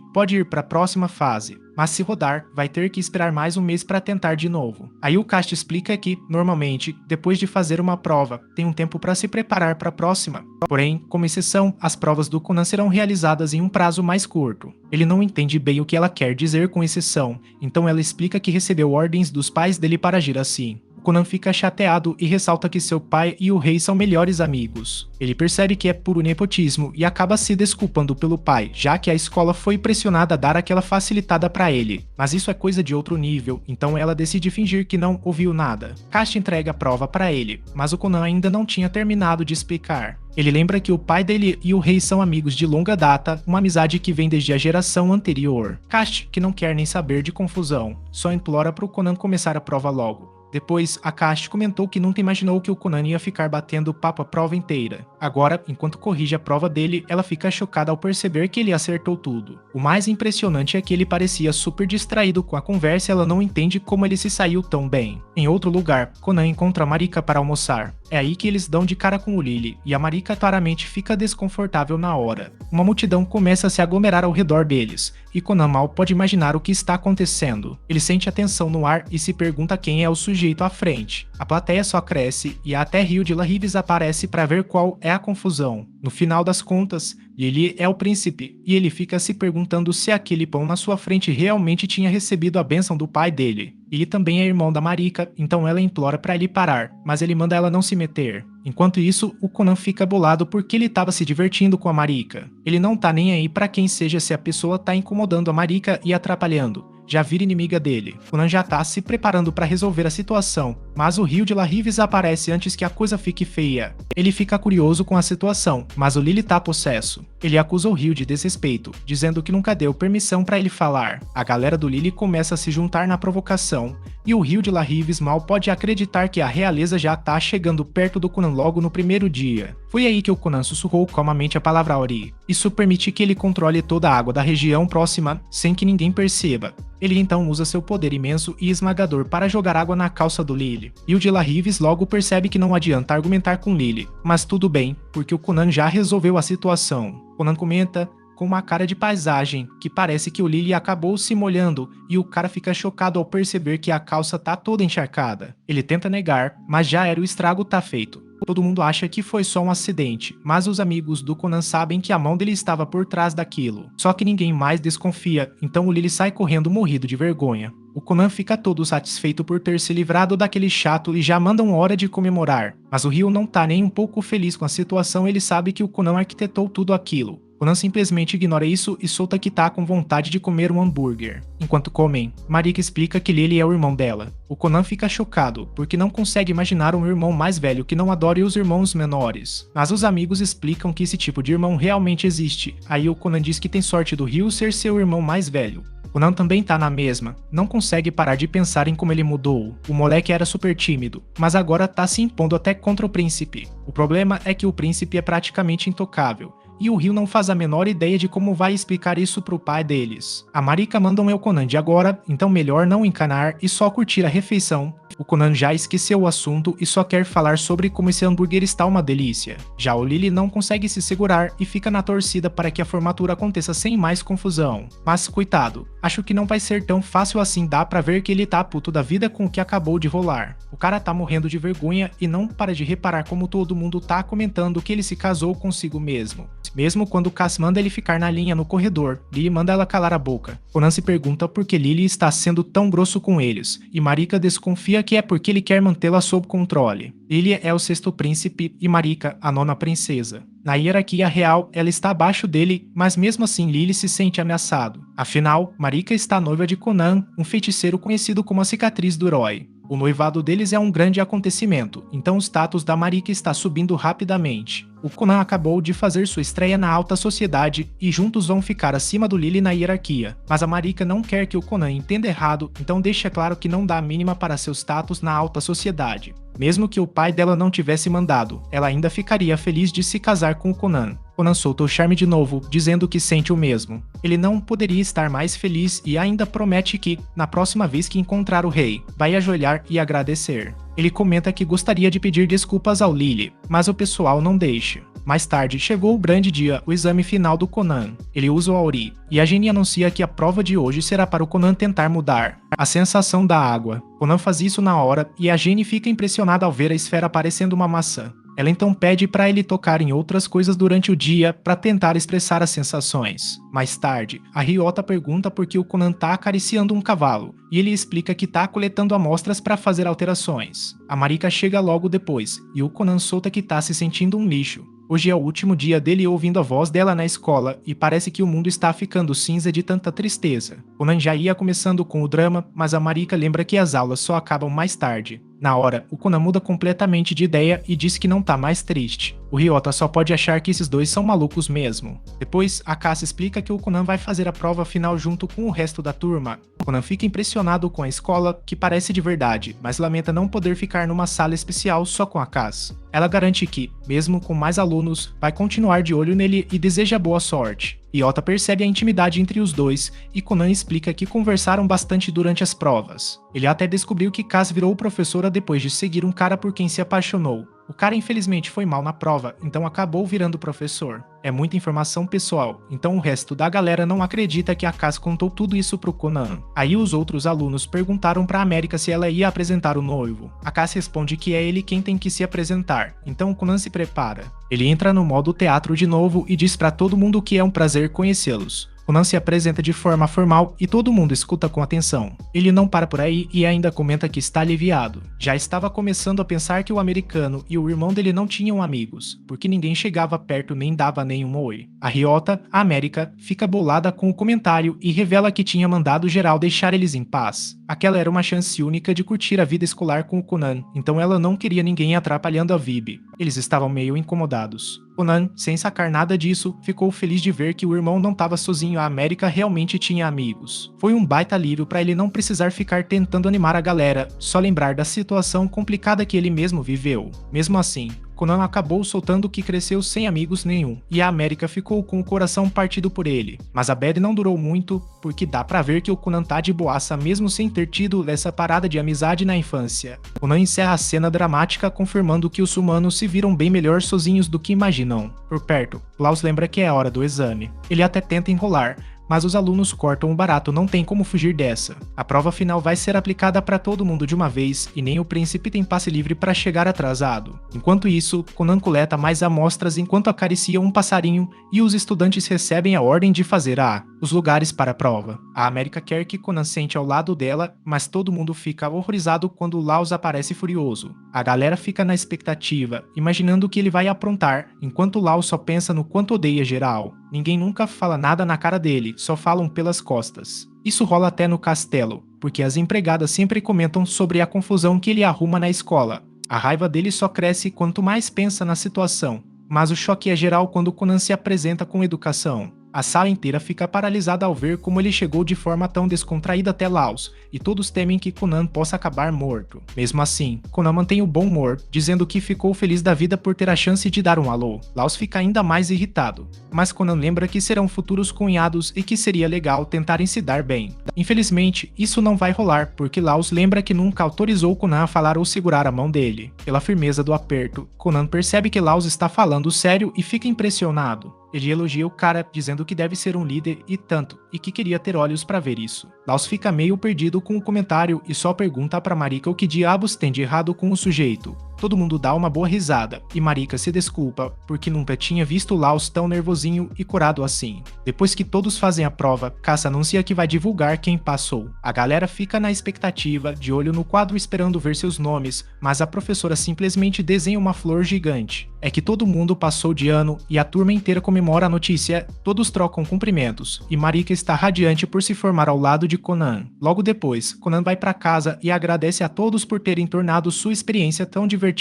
pode ir para a próxima fase. Mas se rodar, vai ter que esperar mais um mês para tentar de novo. Aí o Cast explica que, normalmente, depois de fazer uma prova, tem um tempo para se preparar para a próxima. Porém, como exceção, as provas do Conan serão realizadas em um prazo mais curto. Ele não entende bem o que ela quer dizer com exceção, então ela explica que recebeu ordens dos pais dele para agir assim. Conan fica chateado e ressalta que seu pai e o rei são melhores amigos. Ele percebe que é puro nepotismo e acaba se desculpando pelo pai, já que a escola foi pressionada a dar aquela facilitada pra ele. Mas isso é coisa de outro nível, então ela decide fingir que não ouviu nada. Cast entrega a prova pra ele, mas o Conan ainda não tinha terminado de explicar. Ele lembra que o pai dele e o rei são amigos de longa data, uma amizade que vem desde a geração anterior. Cast, que não quer nem saber de confusão, só implora pro Conan começar a prova logo. Depois, a Cast comentou que nunca imaginou que o Conan ia ficar batendo papo a prova inteira. Agora, enquanto corrige a prova dele, ela fica chocada ao perceber que ele acertou tudo. O mais impressionante é que ele parecia super distraído com a conversa e ela não entende como ele se saiu tão bem. Em outro lugar, Conan encontra Marika para almoçar. É aí que eles dão de cara com o Lily, e a Marika claramente fica desconfortável na hora. Uma multidão começa a se aglomerar ao redor deles, e Conan mal pode imaginar o que está acontecendo. Ele sente a tensão no ar e se pergunta quem é o sujeito à frente. A plateia só cresce e até Rio de La Rives aparece para ver qual é a confusão. No final das contas, Lily é o príncipe, e ele fica se perguntando se aquele pão na sua frente realmente tinha recebido a bênção do pai dele. Ele também é irmão da Marika, então ela implora para ele parar, mas ele manda ela não se meter. Enquanto isso, o Conan fica bolado porque ele estava se divertindo com a Marika. Ele não tá nem aí para quem seja se a pessoa tá incomodando a Marika e atrapalhando. Já vira inimiga dele. Conan já tá se preparando para resolver a situação, mas o Rio de La Rives aparece antes que a coisa fique feia. Ele fica curioso com a situação, mas o Lily tá possesso. Ele acusa o Rio de desrespeito, dizendo que nunca deu permissão para ele falar. A galera do Lily começa a se juntar na provocação, e o Rio de La Rives mal pode acreditar que a realeza já tá chegando perto do Conan logo no primeiro dia. Foi aí que o Conan sussurrou calmamente a palavra Ori. Isso permite que ele controle toda a água da região próxima sem que ninguém perceba. Ele então usa seu poder imenso e esmagador para jogar água na calça do Lily. E o de La Rives logo percebe que não adianta argumentar com Lily. Mas tudo bem, porque o Conan já resolveu a situação. Conan comenta com uma cara de paisagem, que parece que o Lily acabou se molhando e o cara fica chocado ao perceber que a calça tá toda encharcada. Ele tenta negar, mas já era o estrago tá feito. Todo mundo acha que foi só um acidente, mas os amigos do Conan sabem que a mão dele estava por trás daquilo. Só que ninguém mais desconfia, então o Lily sai correndo morrido de vergonha. O Conan fica todo satisfeito por ter se livrado daquele chato e já manda uma hora de comemorar. Mas o Ryo não tá nem um pouco feliz com a situação, ele sabe que o Conan arquitetou tudo aquilo. Conan simplesmente ignora isso e solta que tá com vontade de comer um hambúrguer. Enquanto comem, Marika explica que Lily é o irmão dela. O Conan fica chocado, porque não consegue imaginar um irmão mais velho que não adore os irmãos menores. Mas os amigos explicam que esse tipo de irmão realmente existe. Aí o Conan diz que tem sorte do Ryo ser seu irmão mais velho. Conan também tá na mesma, não consegue parar de pensar em como ele mudou. O moleque era super tímido, mas agora tá se impondo até contra o príncipe. O problema é que o príncipe é praticamente intocável. E o Ryo não faz a menor ideia de como vai explicar isso pro pai deles. A Marika manda um Conan de agora, então melhor não encanar e só curtir a refeição. O Conan já esqueceu o assunto e só quer falar sobre como esse hambúrguer está uma delícia. Já o Lily não consegue se segurar e fica na torcida para que a formatura aconteça sem mais confusão. Mas coitado, acho que não vai ser tão fácil assim, dá pra ver que ele tá puto da vida com o que acabou de rolar. O cara tá morrendo de vergonha e não para de reparar como todo mundo tá comentando que ele se casou consigo mesmo. Mesmo quando Cass manda ele ficar na linha no corredor, Lily manda ela calar a boca. Conan se pergunta por que Lily está sendo tão grosso com eles, e Marika desconfia que é porque ele quer mantê-la sob controle. Lily é o sexto príncipe e Marika a nona princesa. Na hierarquia real, ela está abaixo dele, mas mesmo assim Lily se sente ameaçado. Afinal, Marika está noiva de Conan, um feiticeiro conhecido como a cicatriz do herói. O noivado deles é um grande acontecimento, então o status da Marika está subindo rapidamente. O Conan acabou de fazer sua estreia na alta sociedade e juntos vão ficar acima do Lily na hierarquia, mas a Marika não quer que o Conan entenda errado, então deixa claro que não dá a mínima para seu status na alta sociedade. Mesmo que o pai dela não tivesse mandado, ela ainda ficaria feliz de se casar com o Conan. Conan solta o charme de novo, dizendo que sente o mesmo. Ele não poderia estar mais feliz e ainda promete que, na próxima vez que encontrar o rei, vai ajoelhar e agradecer. Ele comenta que gostaria de pedir desculpas ao Lily, mas o pessoal não deixa. Mais tarde, chegou o grande dia, o exame final do Conan. Ele usa o Auri, e a Jenny anuncia que a prova de hoje será para o Conan tentar mudar a sensação da água. Conan faz isso na hora, e a Jenny fica impressionada ao ver a esfera parecendo uma maçã. Ela então pede para ele tocar em outras coisas durante o dia para tentar expressar as sensações. Mais tarde, a Ryota pergunta por que o Conan tá acariciando um cavalo, e ele explica que tá coletando amostras para fazer alterações. A Marika chega logo depois, e o Conan solta que tá se sentindo um lixo. Hoje é o último dia dele ouvindo a voz dela na escola, e parece que o mundo está ficando cinza de tanta tristeza. Conan já ia começando com o drama, mas a Marika lembra que as aulas só acabam mais tarde. Na hora, o Conan muda completamente de ideia e diz que não tá mais triste. O Ryota só pode achar que esses dois são malucos mesmo. Depois, a Cass explica que o Conan vai fazer a prova final junto com o resto da turma. Conan fica impressionado com a escola, que parece de verdade, mas lamenta não poder ficar numa sala especial só com a Cass. Ela garante que, mesmo com mais alunos, vai continuar de olho nele e deseja boa sorte. Ryota percebe a intimidade entre os dois e Conan explica que conversaram bastante durante as provas. Ele até descobriu que Cass virou professora depois de seguir um cara por quem se apaixonou. O cara infelizmente foi mal na prova, então acabou virando professor. É muita informação pessoal, então o resto da galera não acredita que a Cass contou tudo isso pro Conan. Aí os outros alunos perguntaram pra América se ela ia apresentar o noivo. A Cass responde que é ele quem tem que se apresentar, então o Conan se prepara. Ele entra no modo teatro de novo e diz pra todo mundo que é um prazer conhecê-los. Conan se apresenta de forma formal e todo mundo escuta com atenção. Ele não para por aí e ainda comenta que está aliviado. Já estava começando a pensar que o americano e o irmão dele não tinham amigos, porque ninguém chegava perto nem dava nenhum oi. A Ryota, a América, fica bolada com o comentário e revela que tinha mandado geral deixar eles em paz. Aquela era uma chance única de curtir a vida escolar com o Conan, então ela não queria ninguém atrapalhando a Vibe. Eles estavam meio incomodados. Conan, sem sacar nada disso, ficou feliz de ver que o irmão não estava sozinho, a América realmente tinha amigos. Foi um baita alívio para ele não precisar ficar tentando animar a galera, só lembrar da situação complicada que ele mesmo viveu. Mesmo assim, Conan acabou soltando que cresceu sem amigos nenhum, e a América ficou com o coração partido por ele. Mas a bad não durou muito, porque dá pra ver que o Conan tá de boaça mesmo sem ter tido essa parada de amizade na infância. Conan encerra a cena dramática confirmando que os humanos se viram bem melhor sozinhos do que imaginam. Por perto, Klaus lembra que é hora do exame. Ele até tenta enrolar, mas os alunos cortam o barato, não tem como fugir dessa. A prova final vai ser aplicada para todo mundo de uma vez e nem o príncipe tem passe livre para chegar atrasado. Enquanto isso, Conan coleta mais amostras enquanto acaricia um passarinho e os estudantes recebem a ordem de fazer os lugares para a prova. A América quer que Conan sente ao lado dela, mas todo mundo fica horrorizado quando Laos aparece furioso. A galera fica na expectativa, imaginando o que ele vai aprontar, enquanto Laos só pensa no quanto odeia geral. Ninguém nunca fala nada na cara dele, só falam pelas costas. Isso rola até no castelo, porque as empregadas sempre comentam sobre a confusão que ele arruma na escola. A raiva dele só cresce quanto mais pensa na situação, mas o choque é geral quando Conan se apresenta com educação. A sala inteira fica paralisada ao ver como ele chegou de forma tão descontraída até Laos, e todos temem que Conan possa acabar morto. Mesmo assim, Conan mantém o bom humor, dizendo que ficou feliz da vida por ter a chance de dar um alô. Laos fica ainda mais irritado, mas Conan lembra que serão futuros cunhados e que seria legal tentarem se dar bem. Infelizmente, isso não vai rolar, porque Laos lembra que nunca autorizou Conan a falar ou segurar a mão dele. Pela firmeza do aperto, Conan percebe que Laos está falando sério e fica impressionado. Ele elogia o cara, dizendo que deve ser um líder e tanto, e que queria ter olhos para ver isso. Laos fica meio perdido com o comentário e só pergunta pra Marika o que diabos tem de errado com o sujeito. Todo mundo dá uma boa risada, e Marika se desculpa, porque nunca tinha visto Laos tão nervosinho e corado assim. Depois que todos fazem a prova, Caça anuncia que vai divulgar quem passou. A galera fica na expectativa, de olho no quadro esperando ver seus nomes, mas a professora simplesmente desenha uma flor gigante. É que todo mundo passou de ano, e a turma inteira comemora a notícia, todos trocam cumprimentos, e Marika está radiante por se formar ao lado de Conan. Logo depois, Conan vai pra casa e agradece a todos por terem tornado sua experiência tão divertida.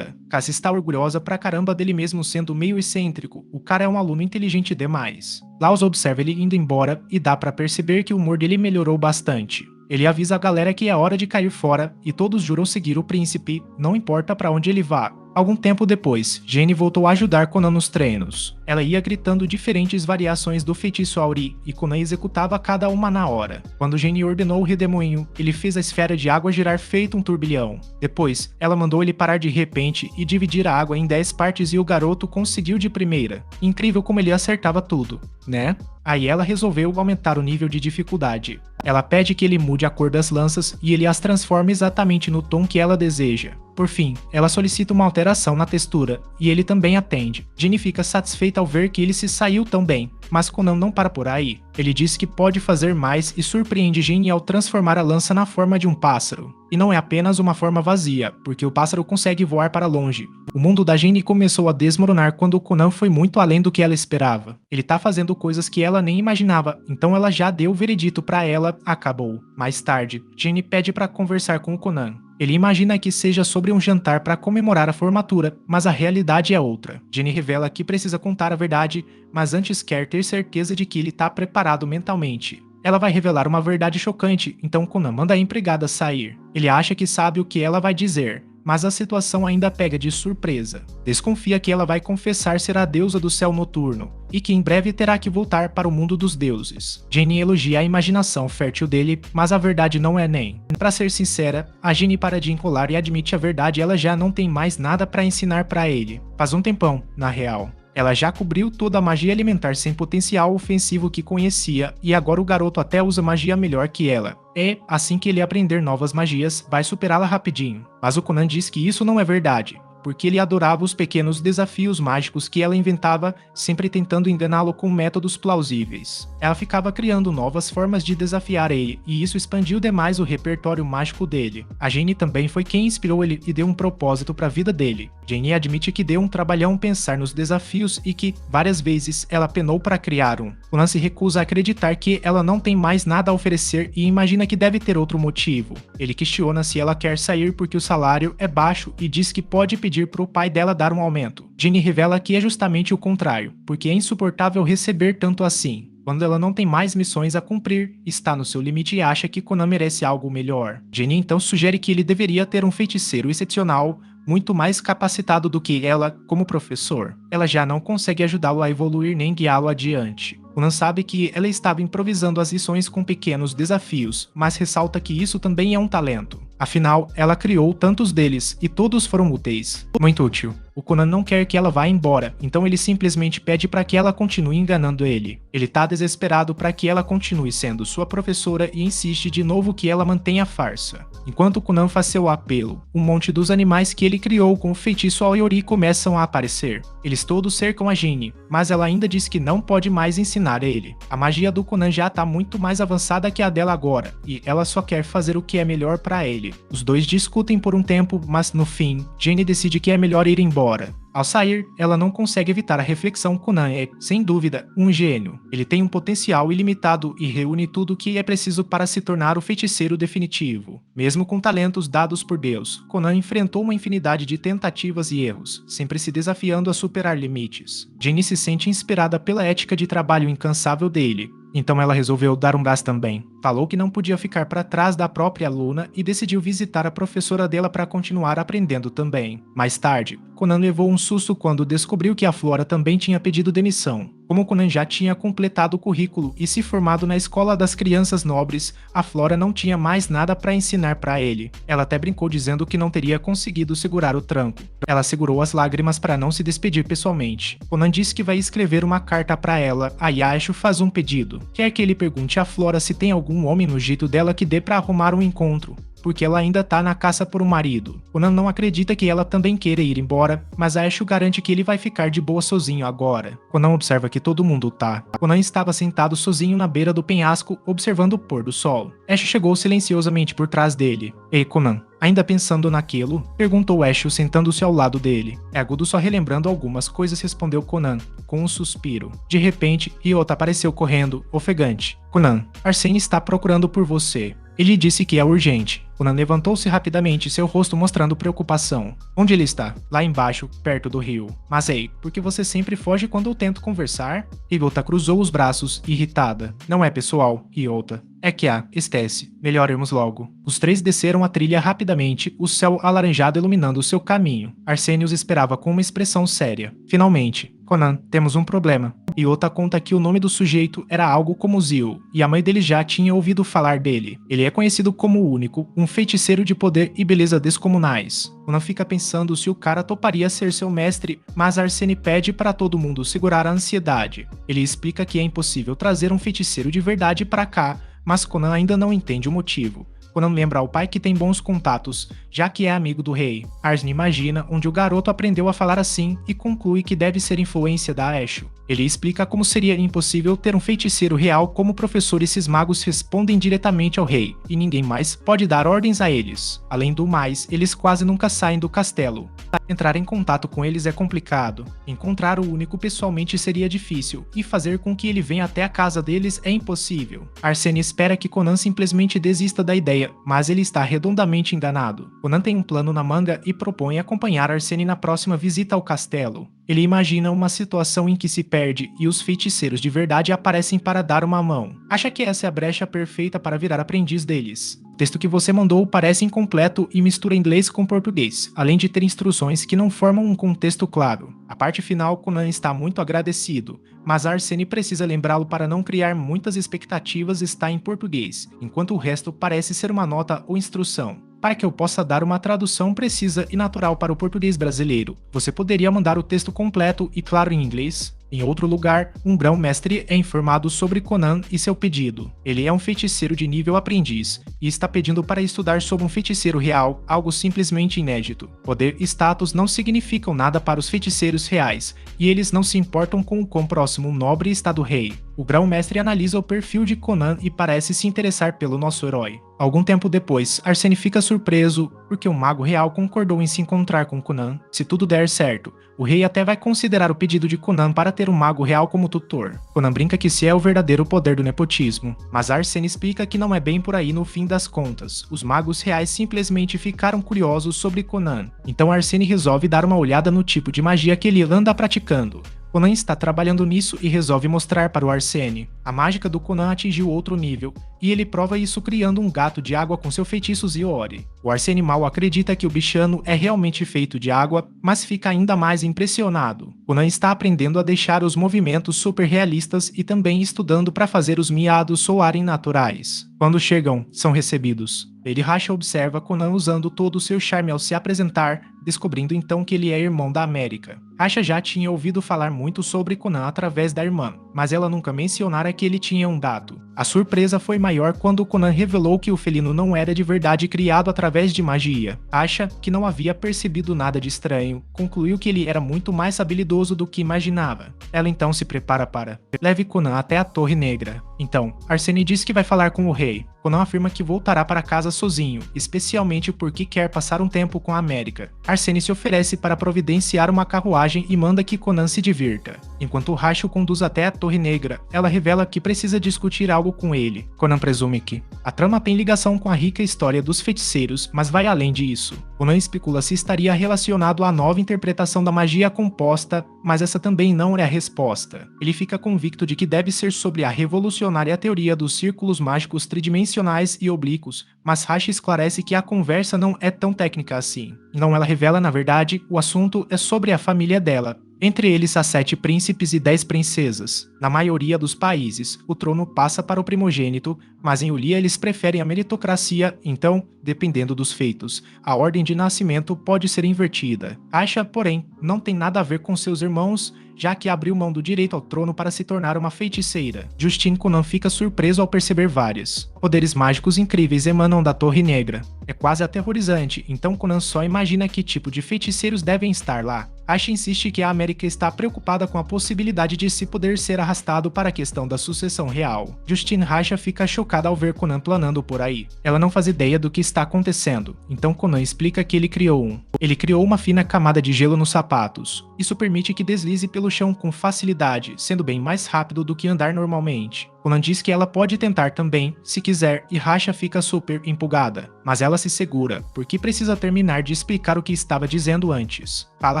Cassie está orgulhosa pra caramba dele mesmo sendo meio excêntrico, o cara é um aluno inteligente demais. Laos observa ele indo embora e dá pra perceber que o humor dele melhorou bastante. Ele avisa a galera que é hora de cair fora e todos juram seguir o príncipe, não importa pra onde ele vá. Algum tempo depois, Jenny voltou a ajudar Conan nos treinos. Ela ia gritando diferentes variações do feitiço Auri e Conan executava cada uma na hora. Quando Jenny ordenou o redemoinho, ele fez a esfera de água girar feito um turbilhão. Depois, ela mandou ele parar de repente e dividir a água em 10 partes e o garoto conseguiu de primeira. Incrível como ele acertava tudo, né? Aí ela resolveu aumentar o nível de dificuldade. Ela pede que ele mude a cor das lanças e ele as transforma exatamente no tom que ela deseja. Por fim, ela solicita uma alteração na textura, e ele também atende. Jenny fica satisfeita ao ver que ele se saiu tão bem, mas Conan não para por aí. Ele diz que pode fazer mais e surpreende Jenny ao transformar a lança na forma de um pássaro. E não é apenas uma forma vazia, porque o pássaro consegue voar para longe. O mundo da Jenny começou a desmoronar quando Conan foi muito além do que ela esperava. Ele tá fazendo coisas que ela nem imaginava, então ela já deu o veredito pra ela, acabou. Mais tarde, Jenny pede pra conversar com o Conan. Ele imagina que seja sobre um jantar para comemorar a formatura, mas a realidade é outra. Jenny revela que precisa contar a verdade, mas antes quer ter certeza de que ele está preparado mentalmente. Ela vai revelar uma verdade chocante, então Conan manda a empregada sair. Ele acha que sabe o que ela vai dizer, mas a situação ainda pega de surpresa. Desconfia que ela vai confessar ser a deusa do céu noturno, e que em breve terá que voltar para o mundo dos deuses. Jenny elogia a imaginação fértil dele, mas a verdade não é nem. Pra ser sincera, a Jenny para de enrolar e admite a verdade, ela já não tem mais nada pra ensinar pra ele. Faz um tempão, na real. Ela já cobriu toda a magia elementar sem potencial ofensivo que conhecia, e agora o garoto até usa magia melhor que ela. E, assim que ele aprender novas magias, vai superá-la rapidinho. Mas o Conan diz que isso não é verdade, porque ele adorava os pequenos desafios mágicos que ela inventava, sempre tentando enganá-lo com métodos plausíveis. Ela ficava criando novas formas de desafiar ele, e isso expandiu demais o repertório mágico dele. A Jenny também foi quem inspirou ele e deu um propósito para a vida dele. Jenny admite que deu um trabalhão pensar nos desafios e que, várias vezes, ela penou para criar um. Conan se recusa a acreditar que ela não tem mais nada a oferecer e imagina que deve ter outro motivo. Ele questiona se ela quer sair porque o salário é baixo e diz que pode pedir para o pai dela dar um aumento. Jenny revela que é justamente o contrário, porque é insuportável receber tanto assim. Quando ela não tem mais missões a cumprir, está no seu limite e acha que Conan merece algo melhor. Jenny então sugere que ele deveria ter um feiticeiro excepcional, muito mais capacitado do que ela como professor. Ela já não consegue ajudá-lo a evoluir nem guiá-lo adiante. Conan sabe que ela estava improvisando as lições com pequenos desafios, mas ressalta que isso também é um talento. Afinal, ela criou tantos deles, e todos foram úteis. Muito útil. O Conan não quer que ela vá embora, então ele simplesmente pede para que ela continue enganando ele. Ele tá desesperado para que ela continue sendo sua professora e insiste de novo que ela mantenha a farsa. Enquanto Conan faz seu apelo, um monte dos animais que ele criou com o feitiço Aoyori começam a aparecer. Eles todos cercam a Jinne, mas ela ainda diz que não pode mais ensinar ele. A magia do Conan já tá muito mais avançada que a dela agora, e ela só quer fazer o que é melhor para ele. Os dois discutem por um tempo, mas no fim, Jinne decide que é melhor ir embora. Ao sair, ela não consegue evitar a reflexão. Conan é, sem dúvida, um gênio. Ele tem um potencial ilimitado e reúne tudo o que é preciso para se tornar o feiticeiro definitivo. Mesmo com talentos dados por Deus, Conan enfrentou uma infinidade de tentativas e erros, sempre se desafiando a superar limites. Jinne se sente inspirada pela ética de trabalho incansável dele. Então ela resolveu dar um gás também. Falou que não podia ficar para trás da própria aluna e decidiu visitar a professora dela para continuar aprendendo também. Mais tarde, Conan levou um susto quando descobriu que a Flora também tinha pedido demissão. Como Conan já tinha completado o currículo e se formado na escola das crianças nobres, a Flora não tinha mais nada para ensinar para ele. Ela até brincou dizendo que não teria conseguido segurar o tranco. Ela segurou as lágrimas para não se despedir pessoalmente. Conan disse que vai escrever uma carta para ela. A Yashu faz um pedido. Quer que ele pergunte a Flora se tem algum homem no jeito dela que dê para arrumar um encontro, porque ela ainda tá na caça por um marido. Conan não acredita que ela também queira ir embora, mas Aishu garante que ele vai ficar de boa sozinho agora. Conan observa que todo mundo tá. Conan estava sentado sozinho na beira do penhasco, observando o pôr do sol. Aishu chegou silenciosamente por trás dele. Ei, Conan. Ainda pensando naquilo? Perguntou Aishu sentando-se ao lado dele. Agudo só relembrando algumas coisas, respondeu Conan, com um suspiro. De repente, Ryota apareceu correndo, ofegante. Conan, Arsene está procurando por você. Ele disse que é urgente. Conan levantou-se rapidamente, seu rosto mostrando preocupação. Onde ele está? Lá embaixo, perto do rio. Mas ei, por que você sempre foge quando eu tento conversar? Ryota cruzou os braços, irritada. Não é pessoal, Ryota. É que esquece. Melhor irmos logo. Os três desceram a trilha rapidamente, o céu alaranjado iluminando o seu caminho. Arsene os esperava com uma expressão séria. Finalmente. Conan, temos um problema. Ryota conta que o nome do sujeito era algo como Zio, e a mãe dele já tinha ouvido falar dele. Ele é conhecido como o Único, um feiticeiro de poder e beleza descomunais. Conan fica pensando se o cara toparia ser seu mestre, mas Arsene pede para todo mundo segurar a ansiedade. Ele explica que é impossível trazer um feiticeiro de verdade para cá, mas Conan ainda não entende o motivo. Conan lembra ao pai que tem bons contatos, já que é amigo do rei. Arsene imagina onde o garoto aprendeu a falar assim e conclui que deve ser influência da Aishu. Ele explica como seria impossível ter um feiticeiro real como o professor, esses magos respondem diretamente ao rei, e ninguém mais pode dar ordens a eles. Além do mais, eles quase nunca saem do castelo. Entrar em contato com eles é complicado. Encontrar o Único pessoalmente seria difícil, e fazer com que ele venha até a casa deles é impossível. Arsene espera que Conan simplesmente desista da ideia, mas ele está redondamente enganado. Conan tem um plano na manga e propõe acompanhar Arsene na próxima visita ao castelo. Ele imagina uma situação em que se perde e os feiticeiros de verdade aparecem para dar uma mão. Acha que essa é a brecha perfeita para virar aprendiz deles. O texto que você mandou parece incompleto e mistura inglês com português, além de ter instruções que não formam um contexto claro. A parte final, Conan está muito agradecido, mas Arsene precisa lembrá-lo para não criar muitas expectativas, está em português, enquanto o resto parece ser uma nota ou instrução. Para que eu possa dar uma tradução precisa e natural para o português brasileiro, você poderia mandar o texto completo e claro em inglês? Em outro lugar, um grão-mestre é informado sobre Conan e seu pedido. Ele é um feiticeiro de nível aprendiz e está pedindo para estudar sobre um feiticeiro real, algo simplesmente inédito. Poder e status não significam nada para os feiticeiros reais, e eles não se importam com o quão próximo um nobre está do rei. O grão-mestre analisa o perfil de Conan e parece se interessar pelo nosso herói. Algum tempo depois, Arsene fica surpreso porque o mago real concordou em se encontrar com Conan. Se tudo der certo, o rei até vai considerar o pedido de Conan para ter um mago real como tutor. Conan brinca que esse é o verdadeiro poder do nepotismo, mas Arsene explica que não é bem por aí no fim das contas. Os magos reais simplesmente ficaram curiosos sobre Conan. Então Arsene resolve dar uma olhada no tipo de magia que ele anda praticando. Conan está trabalhando nisso e resolve mostrar para o Arsene. A mágica do Conan atingiu outro nível, e ele prova isso criando um gato de água com seu feitiço Ziori. O Arsene mal acredita que o bichano é realmente feito de água, mas fica ainda mais impressionado. Conan está aprendendo a deixar os movimentos super realistas e também estudando para fazer os miados soarem naturais. Quando chegam, são recebidos. Lady Rasha observa Conan usando todo o seu charme ao se apresentar, descobrindo então que ele é irmão da América. Rasha já tinha ouvido falar muito sobre Conan através da irmã, mas ela nunca mencionara que ele tinha um dato. A surpresa foi maior quando Conan revelou que o felino não era de verdade criado através de magia. Rasha, que não havia percebido nada de estranho, concluiu que ele era muito mais habilidoso do que imaginava. Ela então se prepara para leve Conan até a Torre Negra. Então, Arsene diz que vai falar com o rei. Conan afirma que voltará para casa sozinho, especialmente porque quer passar um tempo com a América. Arsene se oferece para providenciar uma carruagem e manda que Conan se divirta. Enquanto Rasha o conduz até a Torre Negra, ela revela que precisa discutir algo com ele. Conan presume que a trama tem ligação com a rica história dos feiticeiros, mas vai além disso. Conan especula se estaria relacionado à nova interpretação da magia composta, mas essa também não é a resposta. Ele fica convicto de que deve ser sobre a revolucionária teoria dos círculos mágicos tridimensionais e oblíquos, mas Rasha esclarece que a conversa não é tão técnica assim. Não, ela revela, na verdade, o assunto é sobre a família dela. Entre eles há 7 príncipes e 10 princesas. Na maioria dos países, o trono passa para o primogênito, mas em Ulia eles preferem a meritocracia, então, dependendo dos feitos, a ordem de nascimento pode ser invertida. Rasha, porém, não tem nada a ver com seus irmãos, já que abriu mão do direito ao trono para se tornar uma feiticeira. Justine Conan fica surpreso ao perceber vários poderes mágicos incríveis emanam da Torre Negra. É quase aterrorizante, então Conan só imagina que tipo de feiticeiros devem estar lá. Rasha insiste que a América está preocupada com a possibilidade de se poder ser arrastado para a questão da sucessão real. Justine Rasha fica chocada ao ver Conan planando por aí. Ela não faz ideia do que está acontecendo, então Conan explica que ele criou uma fina camada de gelo nos sapatos. Isso permite que deslize pelo chão com facilidade, sendo bem mais rápido do que andar normalmente. Conan diz que ela pode tentar também, se quiser, e Rasha fica super empolgada. Mas ela se segura, porque precisa terminar de explicar o que estava dizendo antes. Fala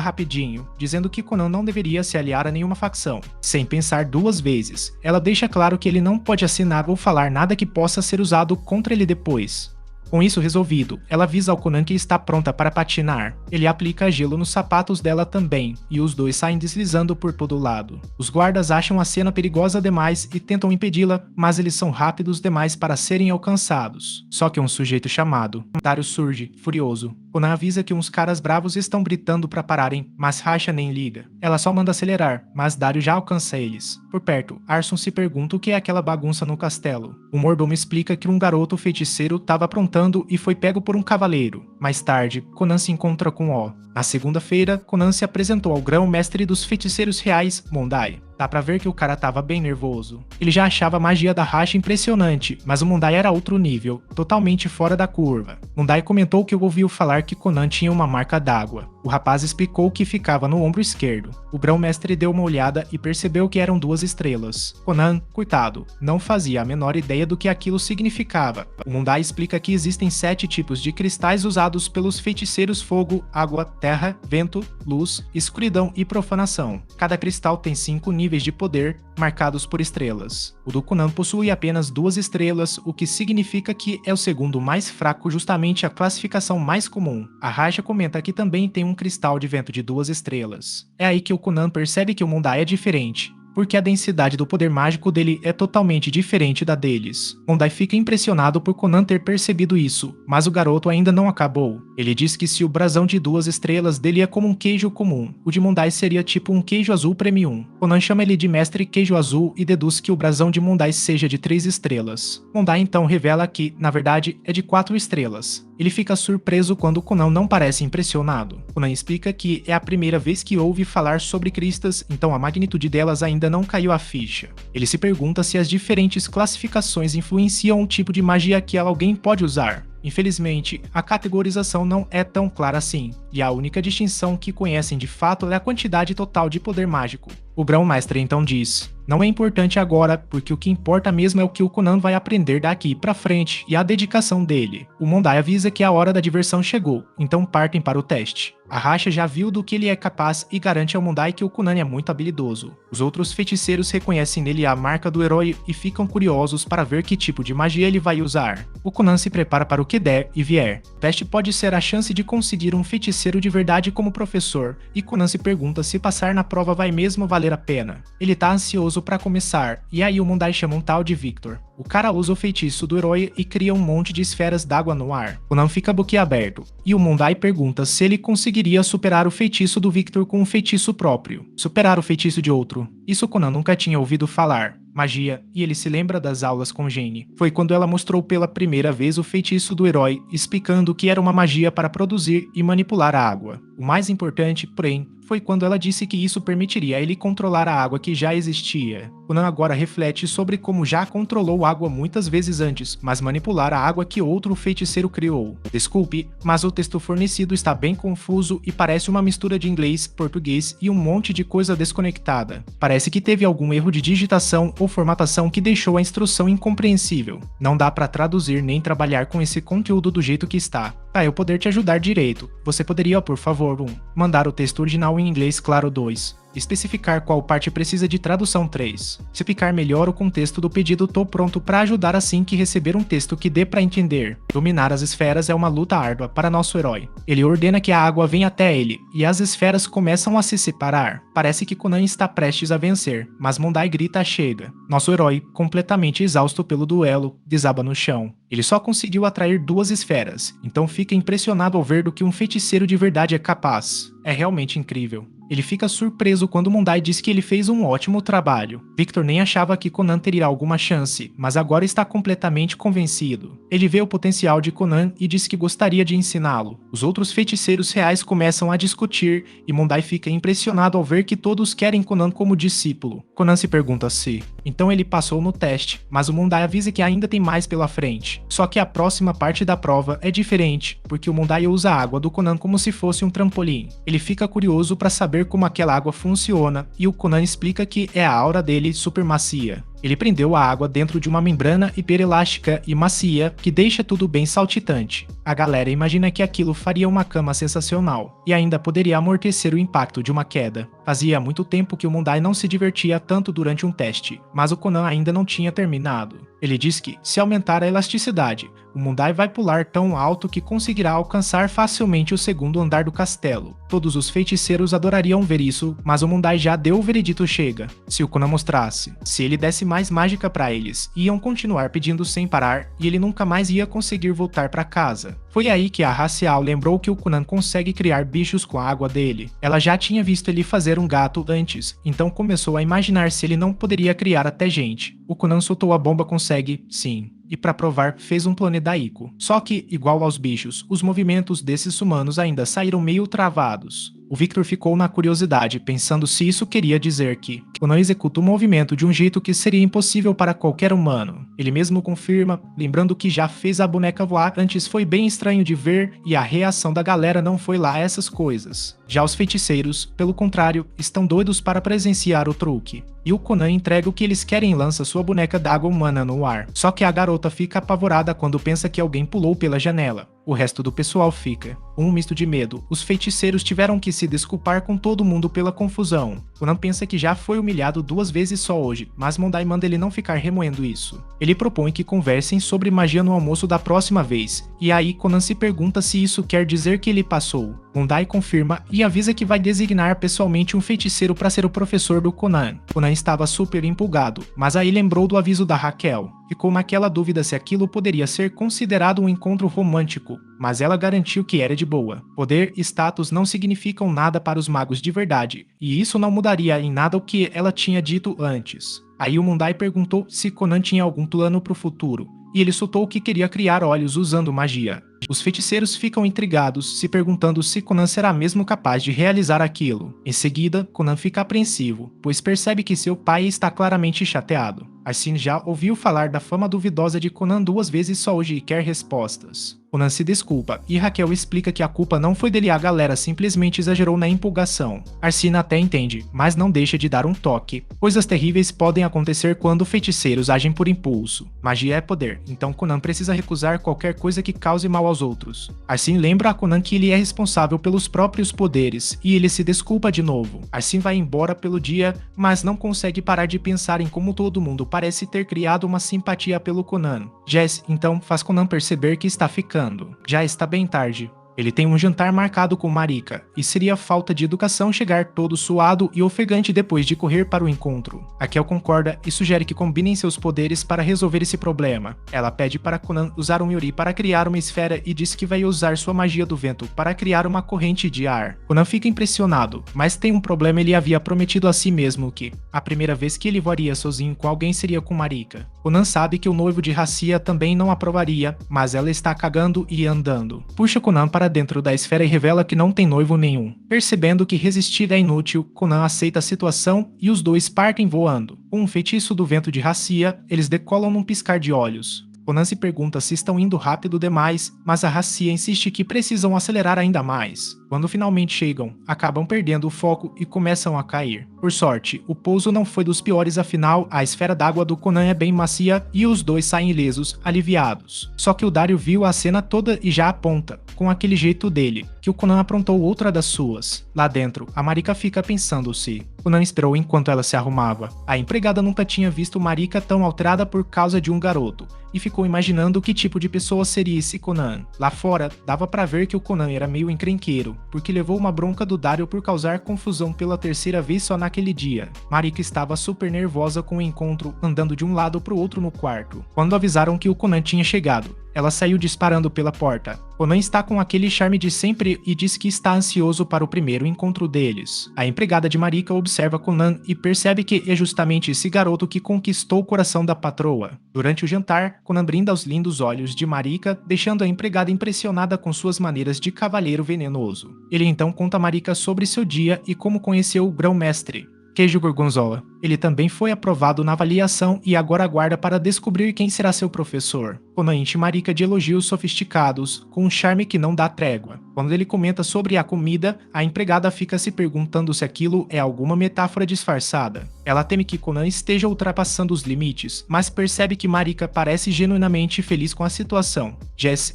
rapidinho, dizendo que Conan não deveria se aliar a nenhuma facção. Sem pensar 2 vezes, ela deixa claro que ele não pode assinar ou falar nada que possa ser usado contra ele depois. Com isso resolvido, ela avisa ao Conan que está pronta para patinar. Ele aplica gelo nos sapatos dela também, e os dois saem deslizando por todo lado. Os guardas acham a cena perigosa demais e tentam impedi-la, mas eles são rápidos demais para serem alcançados. Só que um sujeito chamado Dario surge, furioso. Conan avisa que uns caras bravos estão gritando para pararem, mas Rasha nem liga. Ela só manda acelerar, mas Dario já alcança eles. Por perto, Arson se pergunta o que é aquela bagunça no castelo. O mordomo explica que um garoto feiticeiro estava aprontando e foi pego por um cavaleiro. Mais tarde, Conan se encontra com O. Na segunda-feira, Conan se apresentou ao grão-mestre dos feiticeiros reais, Mondai. Dá pra ver que o cara tava bem nervoso. Ele já achava a magia da Rasha impressionante, mas o Mondai era outro nível, totalmente fora da curva. Mondai comentou que ouviu falar que Conan tinha uma marca d'água. O rapaz explicou que ficava no ombro esquerdo. O grão-mestre deu uma olhada e percebeu que eram 2 estrelas. Conan, coitado, não fazia a menor ideia do que aquilo significava. O Mondai explica que existem 7 tipos de cristais usados pelos feiticeiros: fogo, água, terra, vento, luz, escuridão e profanação. Cada cristal tem 5 níveis de poder, marcados por estrelas. O do Conan possui apenas 2 estrelas, o que significa que é o segundo mais fraco, justamente a classificação mais comum. A Rasha comenta que também tem um cristal de vento de 2 estrelas. É aí que o Conan percebe que o Mondai é diferente, porque a densidade do poder mágico dele é totalmente diferente da deles. Mondai fica impressionado por Conan ter percebido isso, mas o garoto ainda não acabou. Ele diz que se o brasão de 2 estrelas dele é como um queijo comum, o de Mondai seria tipo um queijo azul premium. Conan chama ele de mestre queijo azul e deduz que o brasão de Mondai seja de 3 estrelas. Mondai então revela que, na verdade, é de 4 estrelas. Ele fica surpreso quando Conan não parece impressionado. Conan explica que é a primeira vez que ouve falar sobre cristas, então a magnitude delas ainda não caiu a ficha. Ele se pergunta se as diferentes classificações influenciam o tipo de magia que alguém pode usar. Infelizmente, a categorização não é tão clara assim, e a única distinção que conhecem de fato é a quantidade total de poder mágico. O grão-mestre então diz: não é importante agora, porque o que importa mesmo é o que o Conan vai aprender daqui pra frente e a dedicação dele. O Mondai avisa que a hora da diversão chegou, então partem para o teste. A Rasha já viu do que ele é capaz e garante ao Mondai que o Conan é muito habilidoso. Os outros feiticeiros reconhecem nele a marca do herói e ficam curiosos para ver que tipo de magia ele vai usar. O Conan se prepara para o que der e vier. O teste pode ser a chance de conseguir um feiticeiro de verdade como professor, e Conan se pergunta se passar na prova vai mesmo valer a pena. Ele tá ansioso para começar, e aí o Mondai chama um tal de Victor. O cara usa o feitiço do herói e cria um monte de esferas d'água no ar. Conan fica boquiaberto, e o Mondai pergunta se ele conseguiria superar o feitiço do Victor com um feitiço próprio. Superar o feitiço de outro. Isso Conan nunca tinha ouvido falar. Magia, e ele se lembra das aulas com Jane. Foi quando ela mostrou pela primeira vez o feitiço do herói, explicando que era uma magia para produzir e manipular a água. O mais importante, porém, foi quando ela disse que isso permitiria a ele controlar a água que já existia. Conan agora reflete sobre como já controlou água muitas vezes antes, mas manipular a água que outro feiticeiro criou. Desculpe, mas o texto fornecido está bem confuso e parece uma mistura de inglês, português e um monte de coisa desconectada. Parece que teve algum erro de digitação ou formatação que deixou a instrução incompreensível. Não dá para traduzir nem trabalhar com esse conteúdo do jeito que está. Para eu poder te ajudar direito, você poderia, por favor, mandar o texto original em inglês claro 2. Especificar qual parte precisa de tradução 3. Se ficar melhor o contexto do pedido, tô pronto para ajudar assim que receber um texto que dê para entender. Dominar as esferas é uma luta árdua para nosso herói. Ele ordena que a água venha até ele, e as esferas começam a se separar. Parece que Conan está prestes a vencer, mas Mondai grita chega. Nosso herói, completamente exausto pelo duelo, desaba no chão. Ele só conseguiu atrair 2 esferas, então fica impressionado ao ver do que um feiticeiro de verdade é capaz. É realmente incrível. Ele fica surpreso quando Mondai diz que ele fez um ótimo trabalho. Victor nem achava que Conan teria alguma chance, mas agora está completamente convencido. Ele vê o potencial de Conan e diz que gostaria de ensiná-lo. Os outros feiticeiros reais começam a discutir e Mondai fica impressionado ao ver que todos querem Conan como discípulo. Conan se pergunta se então ele passou no teste, mas o Mondai avisa que ainda tem mais pela frente. Só que a próxima parte da prova é diferente, porque o Mondai usa a água do Conan como se fosse um trampolim. Ele fica curioso para saber como aquela água funciona e o Conan explica que é a aura dele super macia. Ele prendeu a água dentro de uma membrana hiperelástica e macia que deixa tudo bem saltitante. A galera imagina que aquilo faria uma cama sensacional e ainda poderia amortecer o impacto de uma queda. Fazia muito tempo que o Mondai não se divertia tanto durante um teste, mas o Conan ainda não tinha terminado. Ele diz que, se aumentar a elasticidade, o Mondai vai pular tão alto que conseguirá alcançar facilmente o segundo andar do castelo. Todos os feiticeiros adorariam ver isso, mas o Mondai já deu o veredito chega. Se o Conan mostrasse, se ele desse mais mágica para eles, iam continuar pedindo sem parar e ele nunca mais ia conseguir voltar para casa. Foi aí que a Racial lembrou que o Conan consegue criar bichos com a água dele. Ela já tinha visto ele fazer um gato antes, então começou a imaginar se ele não poderia criar até gente. O Conan soltou a bomba consegue, sim. E para provar, fez um clone da Ico. Só que, igual aos bichos, os movimentos desses humanos ainda saíram meio travados. O Victor ficou na curiosidade, pensando se isso queria dizer que Conan executa o movimento de um jeito que seria impossível para qualquer humano. Ele mesmo confirma, lembrando que já fez a boneca voar antes, foi bem estranho de ver e a reação da galera não foi lá essas coisas. Já os feiticeiros, pelo contrário, estão doidos para presenciar o truque. E o Conan entrega o que eles querem e lança sua boneca d'água humana no ar. Só que a garota fica apavorada quando pensa que alguém pulou pela janela. O resto do pessoal fica. Um misto de medo. Os feiticeiros tiveram que se desculpar com todo mundo pela confusão. Conan pensa que já foi humilhado 2 vezes só hoje, mas Mondai manda ele não ficar remoendo isso. Ele propõe que conversem sobre magia no almoço da próxima vez. E aí Conan se pergunta se isso quer dizer que ele passou. Mondai confirma e avisa que vai designar pessoalmente um feiticeiro para ser o professor do Conan. Conan estava super empolgado, mas aí lembrou do aviso da Raquel. Ficou naquela dúvida se aquilo poderia ser considerado um encontro romântico, mas ela garantiu que era de boa. Poder e status não significam nada para os magos de verdade, e isso não mudaria em nada o que ela tinha dito antes. Aí o Mondai perguntou se Conan tinha algum plano para o futuro, e ele soltou que queria criar olhos usando magia. Os feiticeiros ficam intrigados, se perguntando se Conan será mesmo capaz de realizar aquilo. Em seguida, Conan fica apreensivo, pois percebe que seu pai está claramente chateado. Arsene já ouviu falar da fama duvidosa de Conan 2 vezes só hoje e quer respostas. Conan se desculpa, e Raquel explica que a culpa não foi dele e a galera simplesmente exagerou na empolgação. Arsene até entende, mas não deixa de dar um toque. Coisas terríveis podem acontecer quando feiticeiros agem por impulso. Magia é poder, então Conan precisa recusar qualquer coisa que cause mal aos outros. Arsene lembra a Conan que ele é responsável pelos próprios poderes, e ele se desculpa de novo. Arsene vai embora pelo dia, mas não consegue parar de pensar em como todo mundo parece ter criado uma simpatia pelo Conan. Jess, então, faz Conan perceber que está ficando. Já está bem tarde. Ele tem um jantar marcado com Marika, e seria falta de educação chegar todo suado e ofegante depois de correr para o encontro. A Kel concorda e sugere que combinem seus poderes para resolver esse problema. Ela pede para Conan usar um Yuri para criar uma esfera e diz que vai usar sua magia do vento para criar uma corrente de ar. Conan fica impressionado, mas tem um problema. Ele havia prometido a si mesmo que a primeira vez que ele voaria sozinho com alguém seria com Marika. Conan sabe que o noivo de Rassia também não aprovaria, mas ela está cagando e andando. Puxa Conan para dentro da esfera e revela que não tem noivo nenhum. Percebendo que resistir é inútil, Conan aceita a situação e os dois partem voando. Com um feitiço do vento de Rassia, eles decolam num piscar de olhos. Conan se pergunta se estão indo rápido demais, mas a Rassia insiste que precisam acelerar ainda mais. Quando finalmente chegam, acabam perdendo o foco e começam a cair. Por sorte, o pouso não foi dos piores, afinal, a esfera d'água do Conan é bem macia e os dois saem ilesos, aliviados. Só que o Dario viu a cena toda e já aponta, com aquele jeito dele, que o Conan aprontou outra das suas. Lá dentro, a Marika fica pensando se Conan esperou enquanto ela se arrumava. A empregada nunca tinha visto Marika tão alterada por causa de um garoto, e ficou imaginando que tipo de pessoa seria esse Conan. Lá fora, dava pra ver que o Conan era meio encrenqueiro, porque levou uma bronca do Dario por causar confusão pela terceira vez só naquele dia. Marika estava super nervosa com o encontro, andando de um lado pro outro no quarto. Quando avisaram que o Conan tinha chegado, ela saiu disparando pela porta. Conan está com aquele charme de sempre e diz que está ansioso para o primeiro encontro deles. A empregada de Marika observa Conan e percebe que é justamente esse garoto que conquistou o coração da patroa. Durante o jantar, Conan brinda aos lindos olhos de Marika, deixando a empregada impressionada com suas maneiras de cavalheiro venenoso. Ele então conta a Marika sobre seu dia e como conheceu o grão-mestre, Queijo Gorgonzola. Ele também foi aprovado na avaliação e agora aguarda para descobrir quem será seu professor. Conan enche Marika de elogios sofisticados, com um charme que não dá trégua. Quando ele comenta sobre a comida, a empregada fica se perguntando se aquilo é alguma metáfora disfarçada. Ela teme que Conan esteja ultrapassando os limites, mas percebe que Marika parece genuinamente feliz com a situação.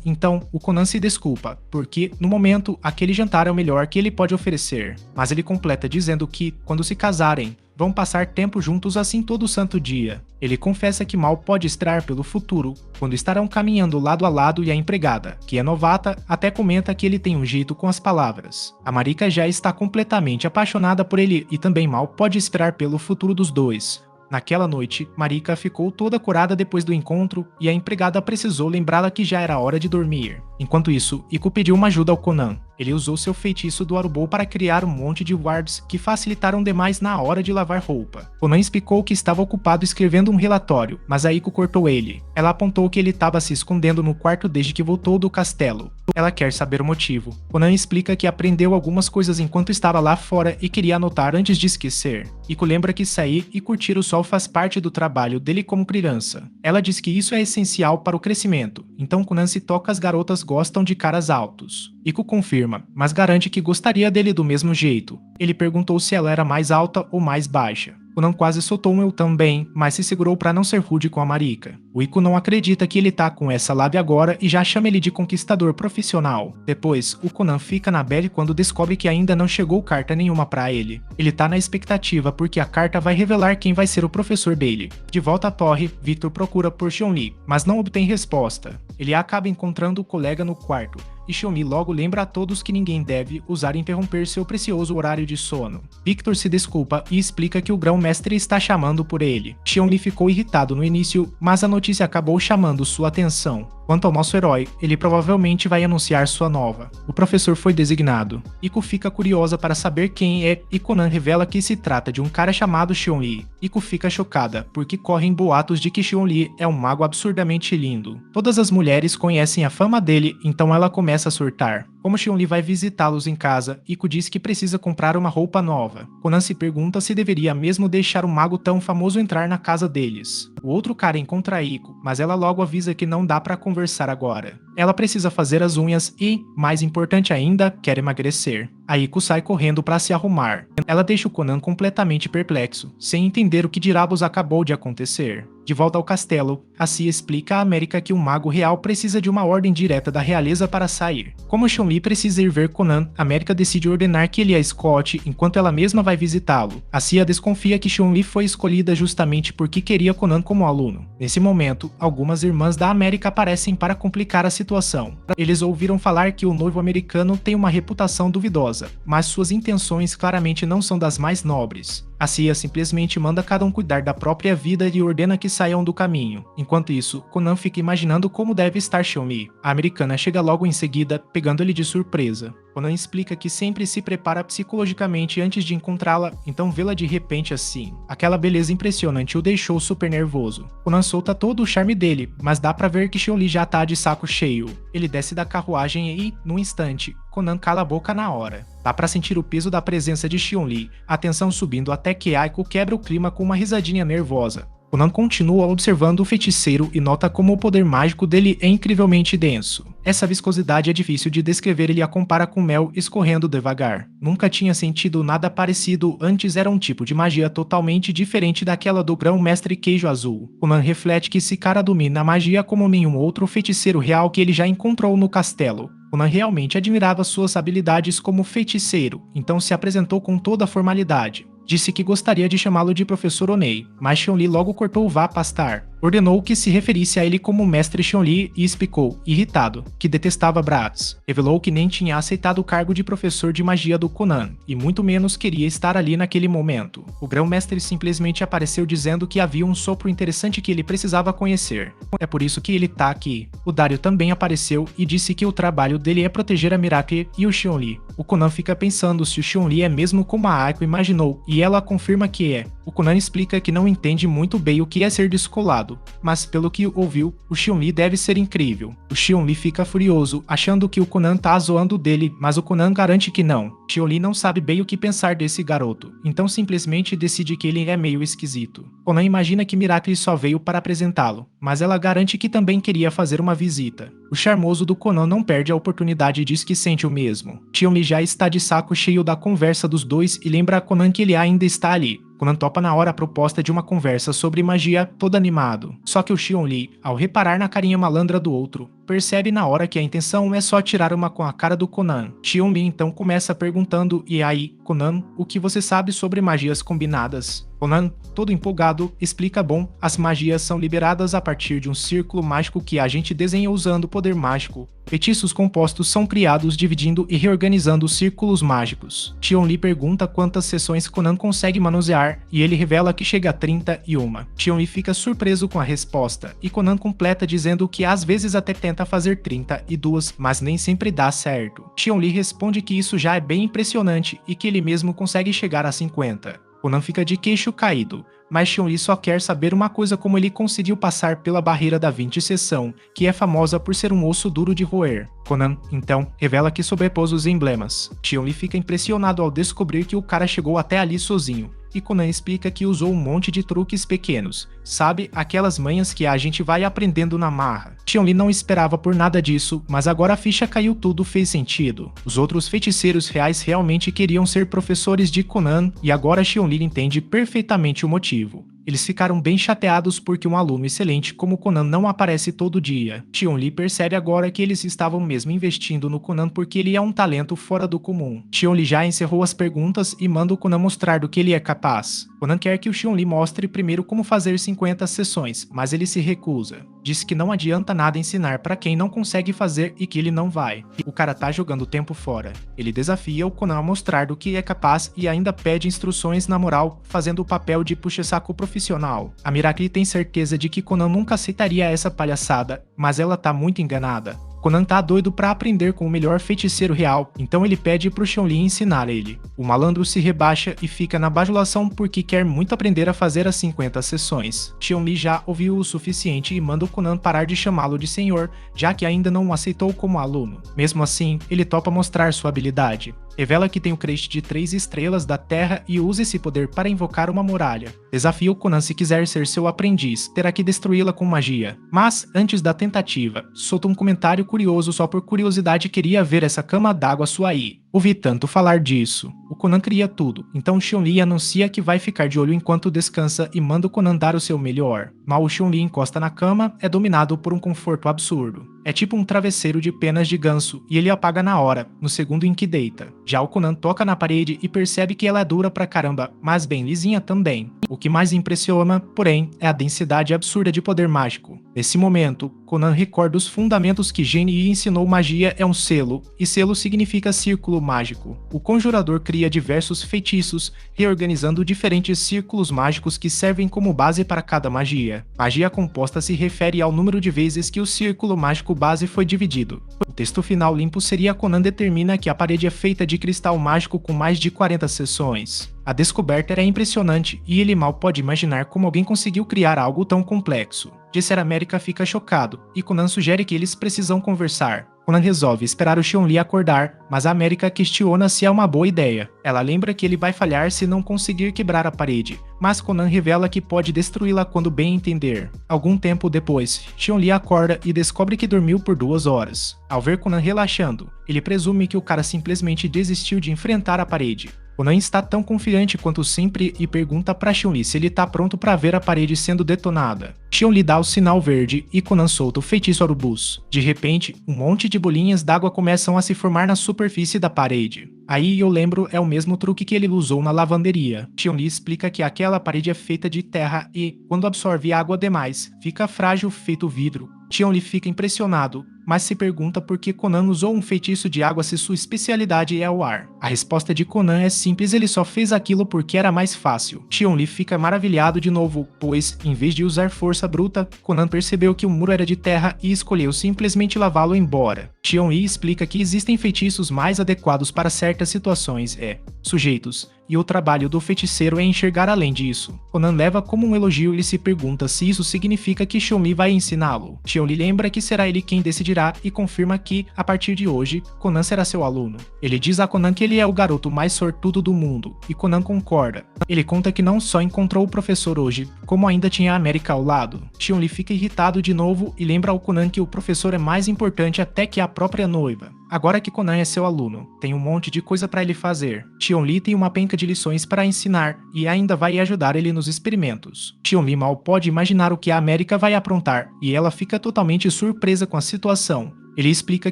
Então, o Conan se desculpa, porque, no momento, aquele jantar é o melhor que ele pode oferecer. Mas ele completa dizendo que, quando se casarem, vão passar tempo juntos assim todo santo dia. Ele confessa que mal pode esperar pelo futuro, quando estarão caminhando lado a lado, e a empregada, que é novata, até comenta que ele tem um jeito com as palavras. A Marika já está completamente apaixonada por ele e também mal pode esperar pelo futuro dos dois. Naquela noite, Marika ficou toda curada depois do encontro e a empregada precisou lembrá-la que já era hora de dormir. Enquanto isso, Iko pediu uma ajuda ao Conan. Ele usou seu feitiço do Arubou para criar um monte de wards que facilitaram demais na hora de lavar roupa. Conan explicou que estava ocupado escrevendo um relatório, mas a Iko cortou ele. Ela apontou que ele estava se escondendo no quarto desde que voltou do castelo. Ela quer saber o motivo. Conan explica que aprendeu algumas coisas enquanto estava lá fora e queria anotar antes de esquecer. Iko lembra que sair e curtir o sol faz parte do trabalho dele como criança. Ela diz que isso é essencial para o crescimento, então Conan se toca, as garotas gostam de caras altos. Iko confirma, mas garante que gostaria dele do mesmo jeito. Ele perguntou se ela era mais alta ou mais baixa. Conan quase soltou um eu também, mas se segurou para não ser rude com a Marika. O Iko não acredita que ele tá com essa lábia agora e já chama ele de conquistador profissional. Depois, o Conan fica na bad quando descobre que ainda não chegou carta nenhuma para ele. Ele tá na expectativa porque a carta vai revelar quem vai ser o professor dele. De volta à torre, Victor procura por Xiongli, mas não obtém resposta. Ele acaba encontrando o colega no quarto, e Xiongli logo lembra a todos que ninguém deve usar e interromper seu precioso horário de sono. Victor se desculpa e explica que o grão-mestre está chamando por ele. Xiongli ficou irritado no início, mas a notícia acabou chamando sua atenção. Quanto ao nosso herói, ele provavelmente vai anunciar sua nova. O professor foi designado. Iko fica curiosa para saber quem é e Conan revela que se trata de um cara chamado Xiongli. Iko fica chocada, porque correm boatos de que Xiongli é um mago absurdamente lindo. Todas as mulheres conhecem a fama dele, então ela começa a surtar. Como Xiongli vai visitá-los em casa, Iko diz que precisa comprar uma roupa nova. Conan se pergunta se deveria mesmo deixar um mago tão famoso entrar na casa deles. O outro cara encontra Iko, mas ela logo avisa que não dá pra conversar agora. Ela precisa fazer as unhas e, mais importante ainda, quer emagrecer. A Iko sai correndo para se arrumar. Ela deixa o Conan completamente perplexo, sem entender o que diabos acabou de acontecer. De volta ao castelo, a Cia explica a América que um mago real precisa de uma ordem direta da realeza para sair. Como Xiongli precisa ir ver Conan, América decide ordenar que ele a escote enquanto ela mesma vai visitá-lo. A Cia desconfia que Xiongli foi escolhida justamente porque queria Conan como aluno. Nesse momento, algumas irmãs da América aparecem para complicar a situação. situação. Eles ouviram falar que o noivo americano tem uma reputação duvidosa, mas suas intenções claramente não são das mais nobres. A CIA simplesmente manda cada um cuidar da própria vida e ordena que saiam do caminho. Enquanto isso, Conan fica imaginando como deve estar Xiongli. A americana chega logo em seguida, pegando ele de surpresa. Conan explica que sempre se prepara psicologicamente antes de encontrá-la, então vê-la de repente assim. Aquela beleza impressionante o deixou super nervoso. Conan solta todo o charme dele, mas dá pra ver que Xiongli já tá de saco cheio. Ele desce da carruagem e, num instante, Conan cala a boca na hora. Dá pra sentir o peso da presença de Xiongli, a tensão subindo até que Aiko quebra o clima com uma risadinha nervosa. Conan continua observando o feiticeiro e nota como o poder mágico dele é incrivelmente denso. Essa viscosidade é difícil de descrever, ele a compara com mel escorrendo devagar. Nunca tinha sentido nada parecido, antes era um tipo de magia totalmente diferente daquela do grão-mestre Queijo Azul. Conan reflete que esse cara domina a magia como nenhum outro feiticeiro real que ele já encontrou no castelo. Conan realmente admirava suas habilidades como feiticeiro, então se apresentou com toda a formalidade. Disse que gostaria de chamá-lo de Professor Onei, mas Xiongli logo cortou o vá pastar. Ordenou que se referisse a ele como Mestre Xiongli e explicou, irritado, que detestava Bratz. Revelou que nem tinha aceitado o cargo de professor de magia do Conan, e muito menos queria estar ali naquele momento. O grão-mestre simplesmente apareceu dizendo que havia um sopro interessante que ele precisava conhecer. É por isso que ele tá aqui. O Dario também apareceu e disse que o trabalho dele é proteger a Miracle e o Xiongli. O Conan fica pensando se o Xiongli é mesmo como a Aiko imaginou, e ela confirma que é. O Conan explica que não entende muito bem o que é ser descolado, mas pelo que ouviu, o Xiongli deve ser incrível. O Xiongli fica furioso, achando que o Conan tá zoando dele, mas o Conan garante que não. Xiongli não sabe bem o que pensar desse garoto, então simplesmente decide que ele é meio esquisito. Conan imagina que Miracle só veio para apresentá-lo, mas ela garante que também queria fazer uma visita. O charmoso do Conan não perde a oportunidade e diz que sente o mesmo. Xiongli já está de saco cheio da conversa dos dois e lembra a Conan que ele ainda está ali. Conan topa na hora a proposta de uma conversa sobre magia, todo animado. Só que o Xiongli, ao reparar na carinha malandra do outro, percebe na hora que a intenção é só tirar uma com a cara do Conan. Xiongli então começa perguntando: e aí, Conan, o que você sabe sobre magias combinadas? Conan, todo empolgado, explica: bom, as magias são liberadas a partir de um círculo mágico que a gente desenha usando o poder mágico. Feitiços compostos são criados dividindo e reorganizando os círculos mágicos. Xiongli pergunta quantas sessões Conan consegue manusear e ele revela que chega a 31. Xiongli fica surpreso com a resposta e Conan completa dizendo que às vezes até tenta fazer 32, mas nem sempre dá certo. Xiongli responde que isso já é bem impressionante e que ele mesmo consegue chegar a 50. Conan fica de queixo caído, mas Xiongli só quer saber uma coisa: como ele conseguiu passar pela barreira da 20 seção, que é famosa por ser um osso duro de roer. Conan, então, revela que sobrepôs os emblemas. Xiongli fica impressionado ao descobrir que o cara chegou até ali sozinho, e Conan explica que usou um monte de truques pequenos, sabe, aquelas manhas que a gente vai aprendendo na marra. Xiongli não esperava por nada disso, mas agora a ficha caiu, tudo fez sentido. Os outros feiticeiros reais realmente queriam ser professores de Conan, e agora Xiongli entende perfeitamente o motivo. Eles ficaram bem chateados porque um aluno excelente como Conan não aparece todo dia. Xiongli percebe agora que eles estavam mesmo investindo no Conan porque ele é um talento fora do comum. Xiongli já encerrou as perguntas e manda o Conan mostrar do que ele é capaz. Conan quer que o Xiongli mostre primeiro como fazer 50 sessões, mas ele se recusa. Diz que não adianta nada ensinar pra quem não consegue fazer e que ele não vai. O cara tá jogando tempo fora. Ele desafia o Conan a mostrar do que é capaz e ainda pede instruções na moral, fazendo o papel de puxa-saco profissional. A Miracle tem certeza de que Conan nunca aceitaria essa palhaçada, mas ela tá muito enganada. Conan tá doido pra aprender com o melhor feiticeiro real, então ele pede pro Xiongli ensinar ele. O malandro se rebaixa e fica na bajulação porque quer muito aprender a fazer as 50 sessões. Xiongli já ouviu o suficiente e manda o Conan parar de chamá-lo de senhor, já que ainda não o aceitou como aluno. Mesmo assim, ele topa mostrar sua habilidade. Revela que tem o crest de 3 estrelas da Terra e usa esse poder para invocar uma muralha. Desafia o Conan: se quiser ser seu aprendiz, terá que destruí-la com magia. Mas, antes da tentativa, solta um comentário curioso: só por curiosidade queria ver essa cama d'água sua aí. Ouvi tanto falar disso. O Conan cria tudo, então Chun-Li anuncia que vai ficar de olho enquanto descansa e manda o Conan dar o seu melhor. Mal o Chun-Li encosta na cama, é dominado por um conforto absurdo. É tipo um travesseiro de penas de ganso e ele apaga na hora, no segundo em que deita. Já o Conan toca na parede e percebe que ela é dura pra caramba, mas bem lisinha também. O que mais impressiona, porém, é a densidade absurda de poder mágico. Nesse momento, Conan recorda os fundamentos que Genie ensinou: magia é um selo, e selo significa círculo mágico. O conjurador cria diversos feitiços, reorganizando diferentes círculos mágicos que servem como base para cada magia. Magia composta se refere ao número de vezes que o círculo mágico base foi dividido. O texto final limpo seria: Conan determina que a parede é feita de cristal mágico com mais de 40 seções. A descoberta era impressionante e ele mal pode imaginar como alguém conseguiu criar algo tão complexo. Disser América fica chocado e Conan sugere que eles precisam conversar. Conan resolve esperar o Chun-Li acordar, mas a América questiona se é uma boa ideia. Ela lembra que ele vai falhar se não conseguir quebrar a parede, mas Conan revela que pode destruí-la quando bem entender. Algum tempo depois, Chun-Li acorda e descobre que dormiu por 2 horas. Ao ver Conan relaxando, ele presume que o cara simplesmente desistiu de enfrentar a parede. Conan está tão confiante quanto sempre e pergunta para Chun-Li se ele está pronto para ver a parede sendo detonada. Chun-Li dá o sinal verde e Conan solta o feitiço Arubus. De repente, um monte de bolinhas d'água começam a se formar na superfície da parede. Aí eu lembro, é o mesmo truque que ele usou na lavanderia. Chun-Li explica que aquela parede é feita de terra e, quando absorve água demais, fica frágil feito vidro. Chun-Li fica impressionado, mas se pergunta por que Conan usou um feitiço de água se sua especialidade é o ar. A resposta de Conan é simples: ele só fez aquilo porque era mais fácil. Chun-Li fica maravilhado de novo, pois, em vez de usar força bruta, Conan percebeu que o muro era de terra e escolheu simplesmente lavá-lo embora. Chun-Li explica que existem feitiços mais adequados para certas situações sujeitos, e o trabalho do feiticeiro é enxergar além disso. Conan leva como um elogio e se pergunta se isso significa que Chun-Li vai ensiná-lo. Chun-Li lembra que será ele quem decidirá e confirma que, a partir de hoje, Conan será seu aluno. Ele diz a Conan que ele é o garoto mais sortudo do mundo, e Conan concorda. Ele conta que não só encontrou o professor hoje, como ainda tinha a América ao lado. Chun-Li fica irritado de novo e lembra ao Conan que o professor é mais importante até que a própria noiva. Agora que Conan é seu aluno, tem um monte de coisa para ele fazer. Chun-Li tem uma penca de lições para ensinar e ainda vai ajudar ele nos experimentos. Chun-Li mal pode imaginar o que a América vai aprontar e ela fica totalmente surpresa com a situação. Ele explica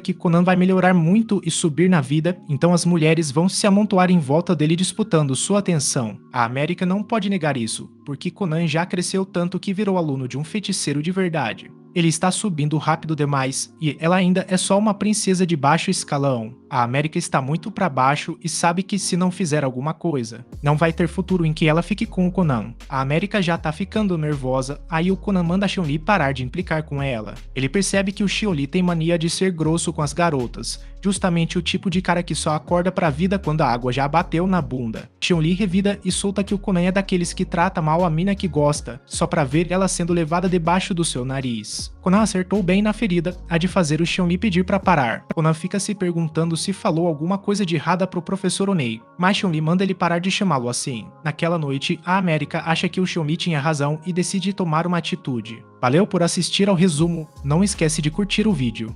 que Conan vai melhorar muito e subir na vida, então as mulheres vão se amontoar em volta dele disputando sua atenção. A América não pode negar isso, porque Conan já cresceu tanto que virou aluno de um feiticeiro de verdade. Ele está subindo rápido demais e ela ainda é só uma princesa de baixo escalão. A América está muito para baixo e sabe que se não fizer alguma coisa, não vai ter futuro em que ela fique com o Conan. A América já tá ficando nervosa, aí o Conan manda a Chun-Li parar de implicar com ela. Ele percebe que o Chun-Li tem mania de ser grosso com as garotas, justamente o tipo de cara que só acorda pra vida quando a água já bateu na bunda. Chun-Li revida e solta que o Conan é daqueles que trata mal a mina que gosta, só pra ver ela sendo levada debaixo do seu nariz. Conan acertou bem na ferida, a de fazer o Chun-Li pedir pra parar. Conan fica se perguntando se falou alguma coisa de errada pro professor Onei, mas Chun-Li manda ele parar de chamá-lo assim. Naquela noite, a América acha que o Chun-Li tinha razão e decide tomar uma atitude. Valeu por assistir ao resumo, não esquece de curtir o vídeo.